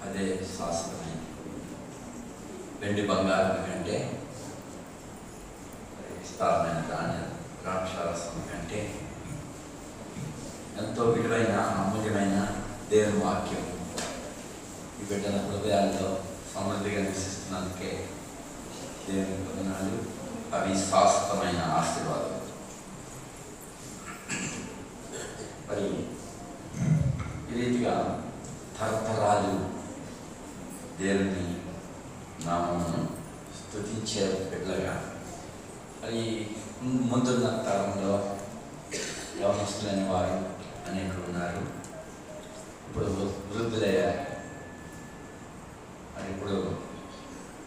అదే శాస్త్రమైన వెండి బంగారం కంటే, విస్తారమైన ధాన్య ద్రాక్షారసం కంటే ఎంతో విలువైన అమూల్యమైన దేవుని వాక్యం ఈ బిడ్డల హృదయాల్లో సమృద్ధిగా నివసిస్తున్నందుకే దేవుని వందనాలు. అవి శాశ్వతమైన ఆశీర్వాదం. మరి ఈ రీతిగా తరతరాలు దేవుని నామమును స్తుతించే బిడ్డలుగా మరి ముందున్న తరంలో యవనస్తులైన వారు అనేకులు ఉన్నారు. ఇప్పుడు వృద్ధులయ్యారు. మరి ఇప్పుడు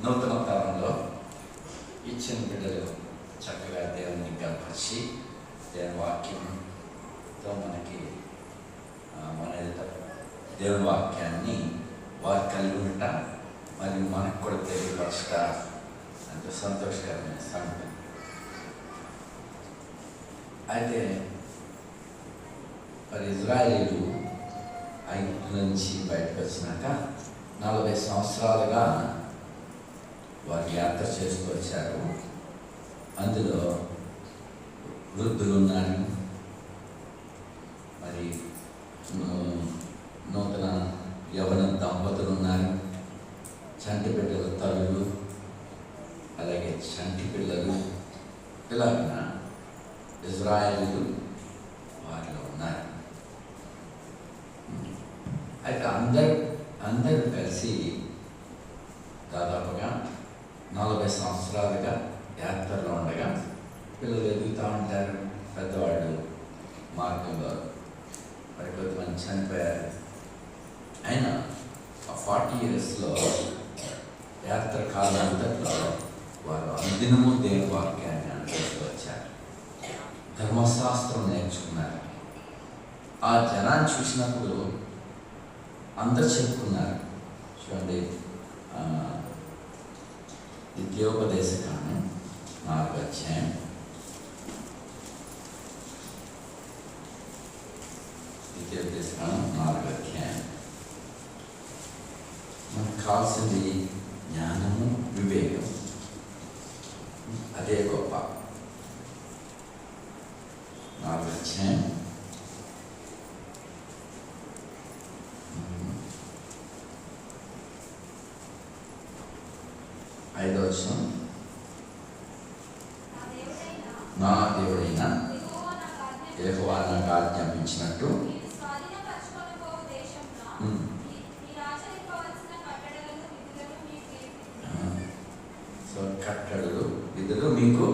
నూతన తరంలో ఇచ్చిన బిడ్డలు చక్కగా దేవుని గర్పరిచి దేవుని వాక్యంతో మనకి మన దేవుని వాక్యాన్ని వారు కలిగి ఉంటా మరియు మనకు కూడా తెలియపరచట అంత సంతోషకరమైన సంగతి. అయితే మరి ఇజ్రాయేలీలు ఐగుప్తు నుంచి బయటకు వచ్చినాక 40 సంవత్సరాలుగా వారు యాత్ర చేస్తూ వచ్చారు. అందులో వృద్ధులు ఉన్నారు, మరి నూతన యవన దంపతులు ఉన్నారు, చంటి బిడ్డల తల్లులు, అలాగే చంటి పిల్లలు, ఇలాగ ఇజ్రాయేలీలు వారిలో ఉన్నారు. అయితే అందరూ కలిసి దాదాపుగా 40 సంవత్సరాలుగా యాత్రలో ఉండగా పిల్లలు ఎదుగుతూ ఉంటారు. పెద్దవాళ్ళు మార్గంలో మరి కొంతమంది చనిపోయారు. అయినా ఆ 40 yearsలో యాత్ర కాలంతట్లో వారు అనుదినము దేవుని వాక్యాన్ని అనుసరిస్తూ వచ్చారు, ధర్మశాస్త్రం నేర్చుకున్నారు. ఆ జనాన్ని చూసినప్పుడు అందరు చెప్పుకున్నారు. చూడండి, ద్వితీయోపదేశకాండం 4వ అధ్యాయం 4వ అధ్యాయం. మనకు కావాల్సింది జ్ఞానము, వివేకం. అదే గొప్ప. 4వ అధ్యాయం 5వ వచనం. నా దేవుడైన యెహోవా నాకు ఆజ్ఞాపించినట్టు కట్టడలు విధులు మీకు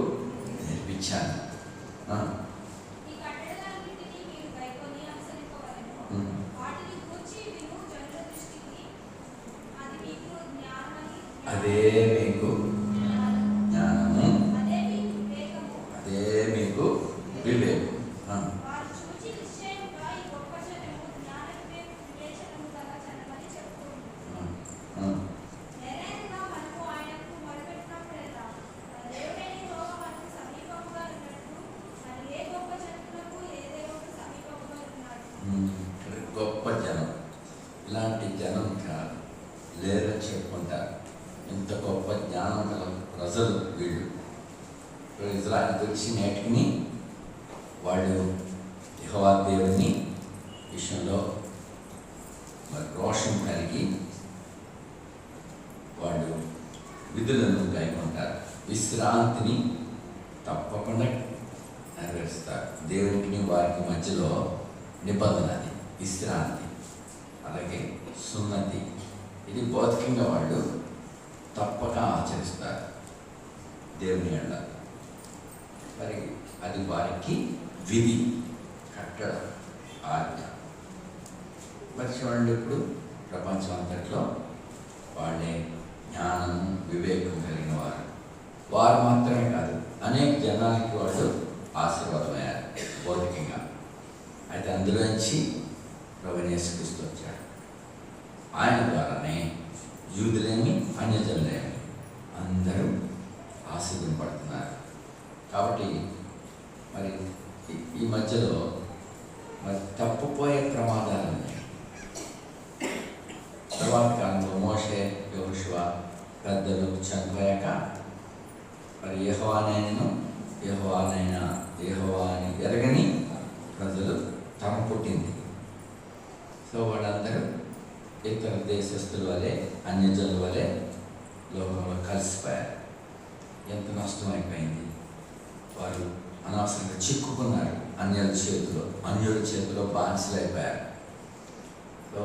నేర్పించాను. అదే మీకు జ్ఞానము, అదే మీకు వివేకం. ఇజ్రాయెల్కి వచ్చి నేటికి వాళ్ళు యెహోవా దేవుని విషయంలో మరి రోషం కలిగి వాళ్ళు విధులను కైకొంటారు. విశ్రాంతిని తప్పకుండా నెరవేరుస్తారు. దేవునికి వారికి మధ్యలో నిబంధన అది విశ్రాంతి, అలాగే సున్నతి. ఇది భౌతికంగా వాళ్ళు తప్పక ఆచరిస్తారు దేవుని ఎడల. మరి అది వారికి విధి, కట్టడ, ఆజ్ఞ. మరి చూడండి, ఇప్పుడు ప్రపంచం అంతట్లో వాళ్ళే జ్ఞానం, వివేకం కలిగిన వారు మాత్రమే కాదు, అనేక జనాలకి వాళ్ళు ఆశీర్వాదమయ్యారు భౌతికంగా. అయితే అందులోంచి ప్రభువైన యేసుక్రీస్తు వచ్చాడు. ఆయన ద్వారానే యూదులేమి అన్యజనులేమి అందరూ ఆశీర్వదింపబడుతున్నారు. కాబట్టి మరి ఈ మధ్యలో మరి తప్పుపోయే ప్రమాదాలు ఉన్నాయి. తర్వాత కాలంలో మోషే, యెహోషువ పెద్దలు చనిపోయాక మరి యెహోవాని ఎరగని ప్రజలు తరం పుట్టింది. సో వాళ్ళందరూ ఇతర దేశస్తుల వలె, అన్యజనుల వలె లోకంలో కలిసిపోయారు. ఎంత నష్టమైపోయింది. వారు అనవసరంగా చిక్కుకున్నారు అన్యుల చేతిలో బానిసలైపోయారు. సో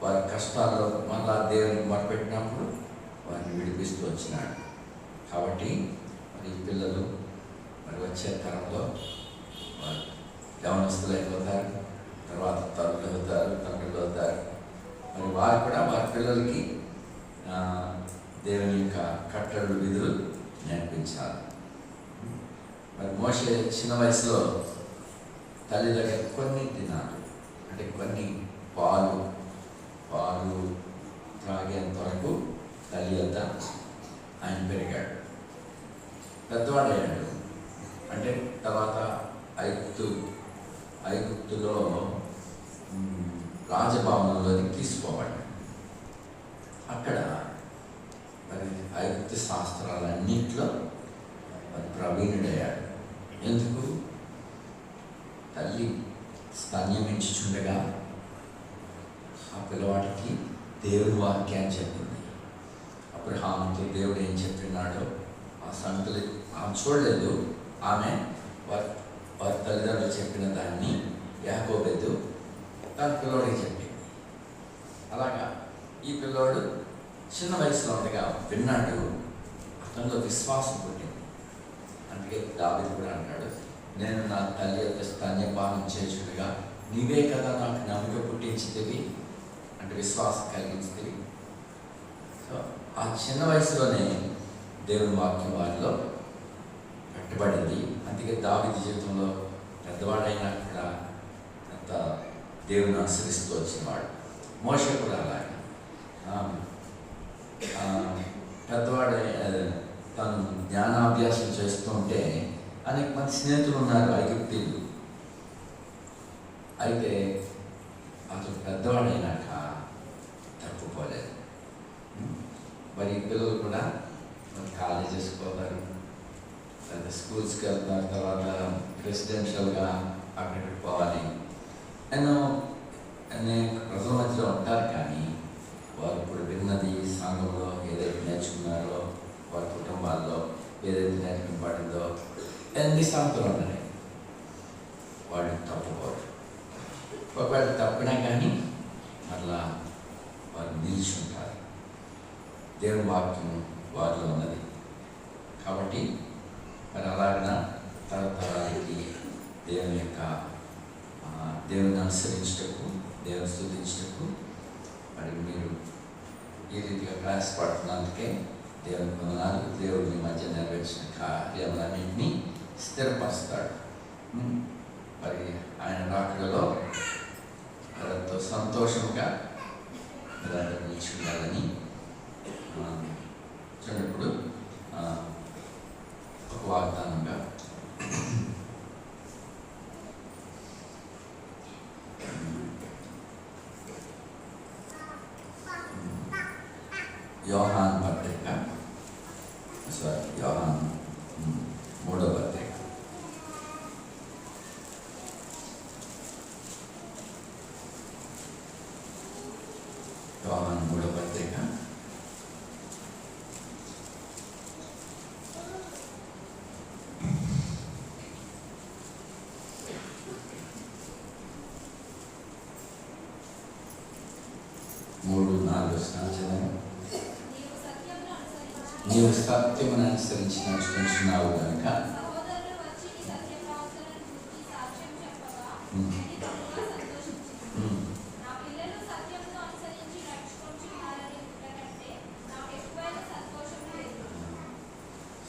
వారి కష్టాల్లో మళ్ళా దేవునికి మొరపెట్టినప్పుడు వారిని విడిపిస్తూ వచ్చినాడు. కాబట్టి మరి పిల్లలు మరి వచ్చే తరంలో వారు యవనస్తులు అయిపోతారు, తర్వాత తల్లులు అవుతారు, తండ్రులు అవుతారు. మరి వారు కూడా వారి పిల్లలకి దేవుని యొక్క కట్టడలు, విధులు నేర్పించాలి. మరి మోషే చిన్న వయసులో తల్లి దగ్గర కొన్ని దినాలు, అంటే కొన్ని పాలు త్రాగేంత వరకు తల్లి వద్ద ఆయన పెరిగాడు. పెద్దవాడయ్యాడు. అంటే తర్వాత ఐగుప్తులో రాజభవనంలోకి తీసుకోబడ్డాడు. అక్కడ మరి ఐగుప్తు శాస్త్రాలన్నింటిలో మరి ప్రవీణుడయ్యాడు. ఎందుకు? తల్లి స్తన్యమించుచుండగా ఆ పిల్లవాడికి దేవుని వాక్యాన్ని చెప్పింది. అబ్రహాముతో దేవుడు ఏం చెప్పినాడో ఆ సంగతులు ఆమె చూడలేదు. ఆమె వారి తల్లిదండ్రులు చెప్పిన దాన్ని యాకోబు తన పిల్లోడికి చెప్పింది. అలాగా ఈ పిల్లోడు చిన్న వయసులో ఉండగా విన్నాడు. అతనిలో విశ్వాసం పుట్టింది. అందుకే దావీదు కూడా అంటాడు, నేను నా తల్లి యొక్క స్తన్యపానం చేయుచుండగా నీవే కదా నాకు నమ్మిక పుట్టించితివి, అంటే విశ్వాసం కలిగించితివి. సో ఆ చిన్న వయసులోనే దేవుని వాక్యం వారిలో కట్టుబడింది. అందుకే దావీదు జీవితంలో పెద్దవాడైనా కూడా అంత దేవుని అనుసరిస్తూ వచ్చినవాడు. మోషే కూడా అలాగే పెద్దవాడే తను జ్ఞానాభ్యాసం చేస్తూ ఉంటే అనేక మంది స్నేహితులు ఉన్నారు ఐగుప్తీయులు. అయితే అతను పెద్దవాడైనాక తప్పుకోలేదు. మరి పిల్లలు కూడా మరి కాలేజెస్కి పోతారు, లేదా స్కూల్స్కి వెళ్తారు, తర్వాత రెసిడెన్షియల్గా అక్కడికి పోవాలి. అనేక ప్రజల మధ్యలో ఉంటారు. కానీ వారు ఇప్పుడు విన్నది, సంఘంలో ఏదైతే నేర్చుకున్నారో, వారి కుటుంబాల్లో ఏదైతే నేర్చుకుని ఎన్ని సంగతులు ఉన్నాయి, వాళ్ళు తప్పుకోరు. ఒకవేళ తప్పినా కానీ మళ్ళా వారు నిలిచి ఉంటారు. దేవుని వాక్యం వారిలో ఉన్నది. కాబట్టి మరి అలాగిన తరతరాలకి దేవుని అనుసరించటకు, దేవుని స్తుతించటకు మరి మీరు ఈ రీతిగా ప్రయాసపడుతున్నందుకే దేవుని వందనాలు. దేవుడు మీ మధ్య నెరవేర్చిన కార్యాలన్నింటినీ స్థిరపరుస్తాడు. మరి ఆయన రాకడలో ఎంతో సంతోషంగా మీరందరూ నిలిచి ఉండాలని చూడప్పుడు ఒక వాగ్దానంగా యోహాను 3వ అధ్యాయం నీవు సత్యమును అనుసరించి నడుచుకుంటున్నావు కనుక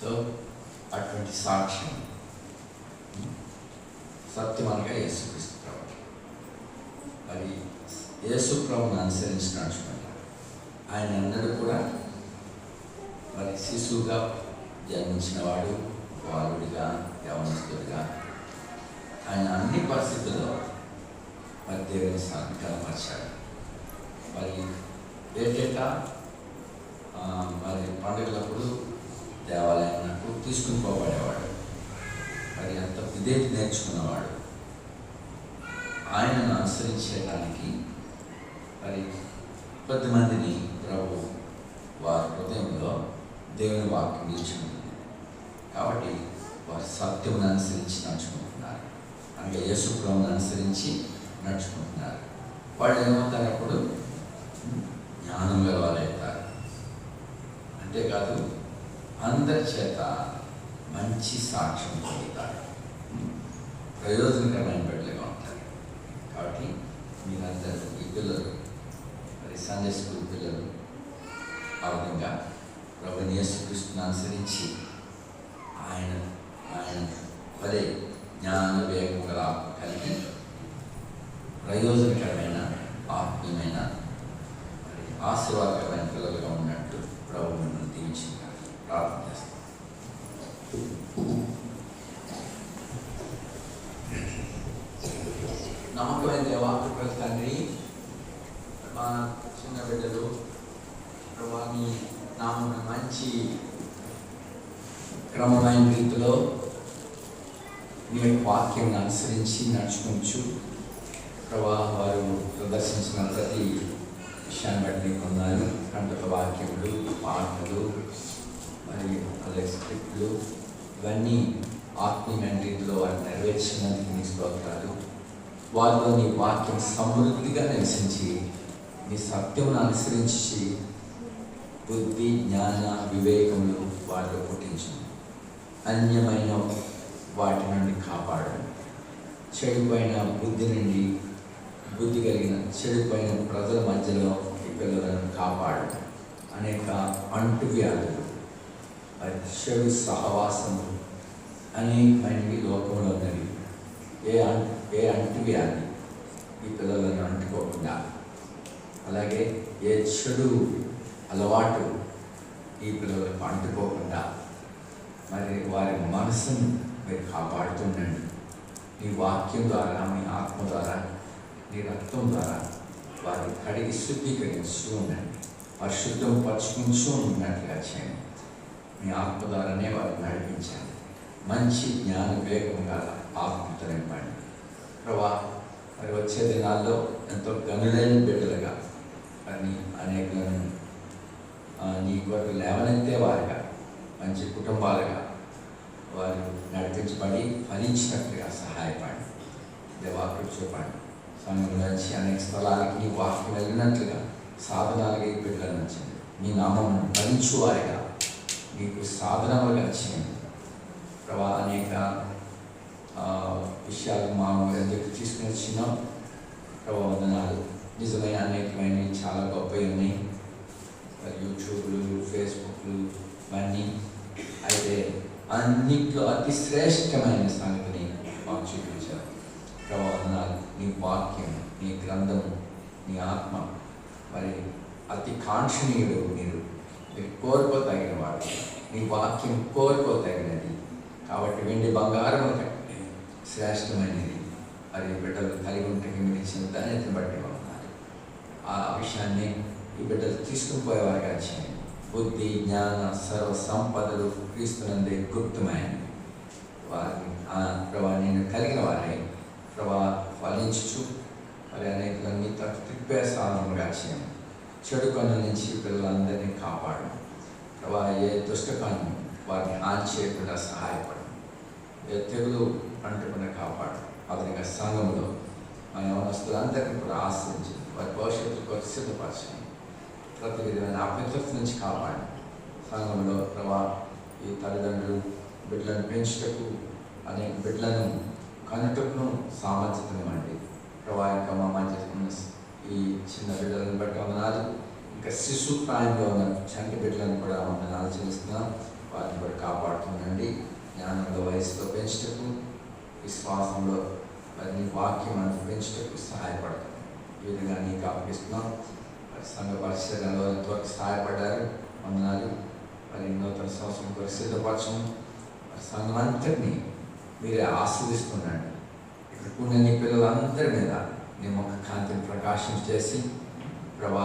సో అటువంటి సాక్ష్యం సత్యం అనగా యేసుక్రీస్తు ప్రభు. మరి యేసు ప్రభుని అనుసరించి నడుచుకుంటారు. ఆయన అన్నడు కూడా మరి శిశువుగా జన్మించిన వాడు, బాలుడిగా, యవనస్తుడిగా ఆయన అన్ని పరిస్థితుల్లో మరి దేవుని స్థానం కనపరిచాడు. మరి ఏటేటా మరి పండుగలప్పుడు దేవాలయంకు తీసుకుని పోబడేవాడు. మరి అంత విధేయత నేర్చుకున్నవాడు. ఆయనను అనుసరించడానికి మరి కొద్దిమందిని ప్రభు వారి హృదయంలో దేవుని వాక్యం నిలిచింది. కాబట్టి వారు సత్యమును అనుసరించి నడుచుకుంటున్నారు. అనగా యేసు ప్రభువును అనుసరించి నడుచుకుంటున్నారు. వాళ్ళు ఏమవుతారు? అప్పుడు జ్ఞానం గలవారవుతారు. అంతేకాదు అందరి చేత మంచి సాక్ష్యం పొందుతారు. ప్రయోజనకరమైన బిడ్డలుగా ఉంటారు. కాబట్టి మీరందరూ ఈ పిల్లలు మరి సండే స్కూల్ పిల్లలు ఆ విధంగా ప్రభుని యేసుక్రీస్తుని అనుసరించి ఆయన వలె జ్ఞాన వివేకం గల ఆత్మ కలిగి ప్రయోజనకరమైన ఆత్మీయమైన మరి ఆశీర్వాదకరమైన పిల్లలుగా ఉన్నట్టు ప్రభు మిమ్మల్ని దీవించుకుంటారు. ప్రార్థన చేస్తాం. నమ్మకమైన దేవా, కృపగల తండ్రి, మా చిన్న బిడ్డలు ప్రభా నీ నామమున మంచి క్రమమైన రీతిలో నీ యొక్క వాక్యం అనుసరించి నడుచుకుంటూ ప్రభా వారు ప్రదర్శించిన ప్రతి విషయాన్ని బట్టి నీకు వందనాలు. కంటక వాక్యములు, పాటలు, మరి అలాగే స్క్రిప్ట్లు ఇవన్నీ ఆత్మీయమైన రీతిలో వారిని నెరవేర్చినందుకు నీ స్తోత్రాలు. వారిలో నీ వాక్యం సమృద్ధిగా నివసించి నీ సత్యమును అనుసరించి బుద్ధి, జ్ఞాన, వివేకములు వారిలో పుట్టించు. అన్యమైన వాటి నుండి కాపాడు. చెడిపోయిన బుద్ధి నుండి, బుద్ధి కలిగిన చెడిపోయిన ప్రజల మధ్యలో ఈ పిల్లలను కాపాడు. అనేక అంటువ్యాధులు, చెడు సహవాసము అనేకమైనవి లోకంలో ఉన్నవి. ఏ అంటువ్యాధి ఈ పిల్లలను అంటుకోకుండా, అలాగే ఏ చెడు అలవాటు ఈ పిల్లలకు అంటుకోకుండా మరి వారి మనసును మీరు కాపాడుతుండండి. నీ వాక్యం ద్వారా, మీ ఆత్మ ద్వారా, నీ రక్తం ద్వారా వారిని కడిగి శుద్ధీకరిస్తూ ఉండండి. పరిశుద్ధం పరుచుకుంటూ ఉన్నట్లుగా చేయండి. మీ ఆత్మ ద్వారానే వారిని నడిపించండి. మంచి జ్ఞాన వివేకంగా ఆత్మతో నింపండి ప్రభా. మరి వచ్చే దినాల్లో ఎంతో గనులైన బిడ్డలుగా అని అనేకులను నీ కొరకు లేవనెత్తే వారుగా, మంచి కుటుంబాలుగా వారు నడిపించబడి ఫలించినట్లుగా సహాయపడి దేవాకృతి చూపండి. సంఘం నుంచి అనేక స్థలాలకి నీ వాక్యం వెళ్ళినట్లుగా సాధనాలుగా ఈ బిడ్డలను వచ్చింది. మీ నామం ఫలించువారిగా నీకు సాధనలుగా చేయండి ప్రభా. అనేక విషయాలు మా ఎందుకు తీసుకుని వచ్చినాం ప్రభా. వందనాలు. నిజమైన అనేకమైనవి చాలా గొప్పవి ఉన్నాయి. యూట్యూబ్లు, ఫేస్బుక్లు ఇవన్నీ. అయితే అన్నిట్లో అతి శ్రేష్టమైన సంగతిని మాకు చూపించారు ప్రభా. వందనాలు. నీ వాక్యం, నీ గ్రంథము, నీ ఆత్మ మరి అతి కాంక్షణీయుడు. మీరు కోరుకోతగిన వాడు. నీ వాక్యం కోరుకోతగినది. కాబట్టి వెండి బంగారం కంటే శ్రేష్టమైనది మరి బిడ్డలు కలిగి ఉంటే మీరు ఇచ్చిన ధన్యతను బట్టి ఉన్నారు. ఆ విషయాన్ని ఈ బిడ్డలు తీసుకుని పోయేవారుగా చేయండి. బుద్ధి, జ్ఞాన, సర్వ సంపదలు క్రీస్తునందే గుప్తమైనవి. వారిని ప్రభా నేను కలిగిన వారే ప్రభా ఫలించు మరి అనేకలన్నీ తట్టు తిప్పే సాధనగా చేయండి. చెడు కన్నుల నుంచి పిల్లలందరినీ కాపాడు ప్రభా. ఏ దుష్టకాన్ని వారిని హాని చేయకుండా సహాయపడు. ఏ తెగులు అంటకుండా కాపాడు. అదనంగా సంఘంలో మన యవనస్తులందరినీ కూడా ఆశ్రయించి వారి భవిష్యత్తు కొరకు సిద్ధపరచండి. ప్రతి విధమైన అపవిత్రత నుంచి కాపాడు. సంఘంలో ప్రభా ఈ తల్లిదండ్రులు బిడ్డలను పెంచుటకు అనేక బిడ్డలను కనుటకును సామర్థ్యతనివ్వండి ప్రభా. ఇంకా మా మధ్య ఈ చిన్న బిడ్డలను బట్టి వందనాలు, ఇంకా శిశు ప్రాయంలో ఉన్న చంటి బిడ్డలను కూడా వందనాలు చెల్లిస్తున్నాం. వారిని కూడా కాపాడుతుండండి. జ్ఞానంలో వయసులో పెంచుటకు, విశ్వాసంలో మరి నీ వాక్యం అంతా పెంచుటకు సహాయపడతాం. ఈ విధంగా నీకు అప్పగిస్తున్నాం. మరి సంఘ పరిశీలనలో ఎంతవరకు సహాయపడ్డారు, వందనాలు. మరి నూతన సంవత్సరం కొరకు సిద్ధపరచము. మరి సంఘం అంతటినీ మీరే ఆస్వాదిస్తున్నాండి. ఇక్కడ ఉన్న నీ పిల్లలందరి మీద నీ ముఖ కాంతిని ప్రకాశం చేసి ప్రభా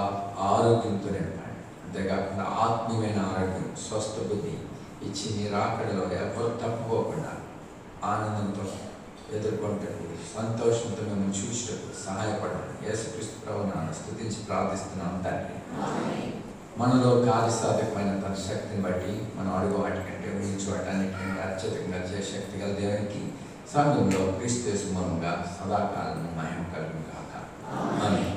ఆరోగ్యంతో నింపండి. అంతేకాకుండా ఆత్మీయమైన ఆరోగ్యం, స్వస్థ బుద్ధి ఇచ్చి నీ రాకడలో ఎవరు తప్పుకోకుండా ఆనందంతో ఎదుర్కొంటూ సంతోషంతో మేము చూసేటప్పుడు సహాయపడండి. యేసుక్రీస్తు ప్రభువును స్తుతించి ప్రార్థిస్తున్నాం తండ్రి. మనలో కార్యసాధకమైన తన శక్తిని బట్టి మనం అడుగు వాటికంటే ఊహించుకోవటానికి అత్యధికంగా చేసే శక్తి గల దేవునికి సంఘంలో క్రీస్తు యేసు మూలంగా సదాకాలం మహిమ కలుగును గాక. ఆమేన్.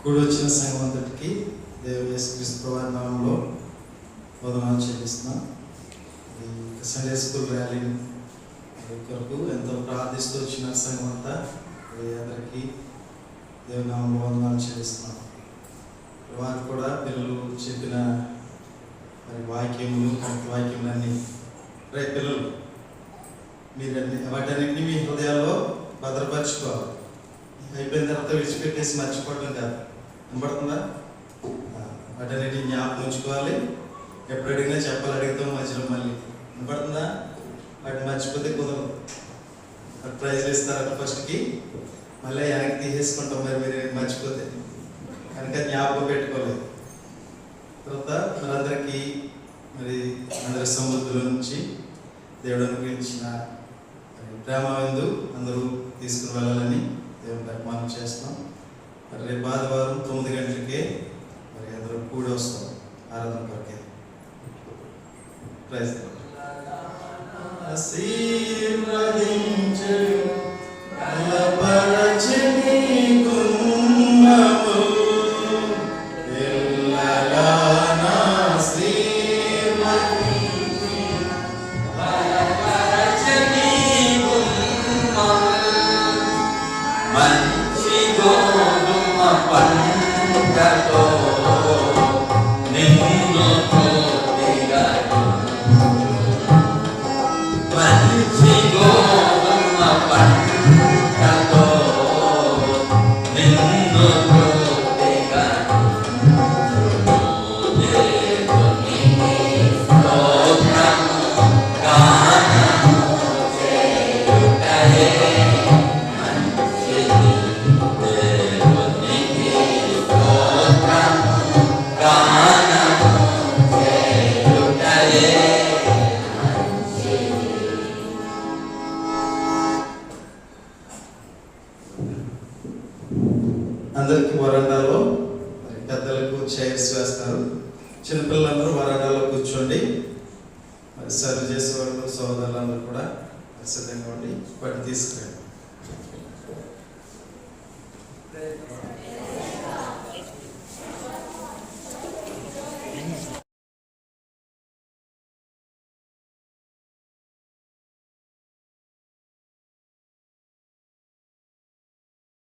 కూడి వచ్చిన సంఘం అంతటికి దేవుని యేసుక్రీస్తు ప్రభువు నామములో వందనాలు చెల్లిస్తున్నాం. ఈ సండే స్కూల్ ర్యాలీ కొరకు ఎంతో ప్రార్థిస్తూ వచ్చిన సంఘం అంతా అందరికీ దేవుని నామములో వందనాలు చెల్లిస్తున్నాం. వారు కూడా పిల్లలు చెప్పిన మరి వాక్యములన్నీ పిల్లలు మీరన్నీ వాటన్నిటిని మీ హృదయాల్లో భద్రపరచుకోవాలి. అయిపోయిన తర్వాత విడిచిపెట్టేసి మర్చిపోవడం కాదు. వినపడుతుందా? వాటన్నిటి జ్ఞాపకం ఉంచుకోవాలి. ఎప్పుడు అడిగినా చెప్పాలి, అడుగుతాం మధ్యలో మళ్ళీ. వినపడుతుందా? వాటిని మర్చిపోతే కుదరదు. ప్రైజ్లు ఇస్తారట ఫస్ట్కి, మళ్ళీ వెనక్కి తీసేసుకుంటాం మరి మీరు మర్చిపోతే. కనుక జ్ఞాపకం పెట్టుకోలేదు. తర్వాత మనందరికీ మరి అందరి సమృద్ధిలో నుంచి దేవుడు అనుగ్రహించిన ప్రేమ విందు అందరూ తీసుకుని వెళ్ళాలని దేవుని అభిమానం చేస్తాం. మరి రేపు ఆదివారం 9 గంటలకే మరి అందరూ కూడి వస్తాం ఆరాధన కొరకే. ప్రైజ్ అందరికీ వరండాలో పెద్దలకు చైర్స్ వేస్తారు. చిన్నపిల్లలందరూ వరండాలో కూర్చోండి. మరి సర్వ్ చేసేవాళ్ళు సోదరులందరూ కూడా సిద్ధంగా ఉండి వాటిని తీసుకురండి.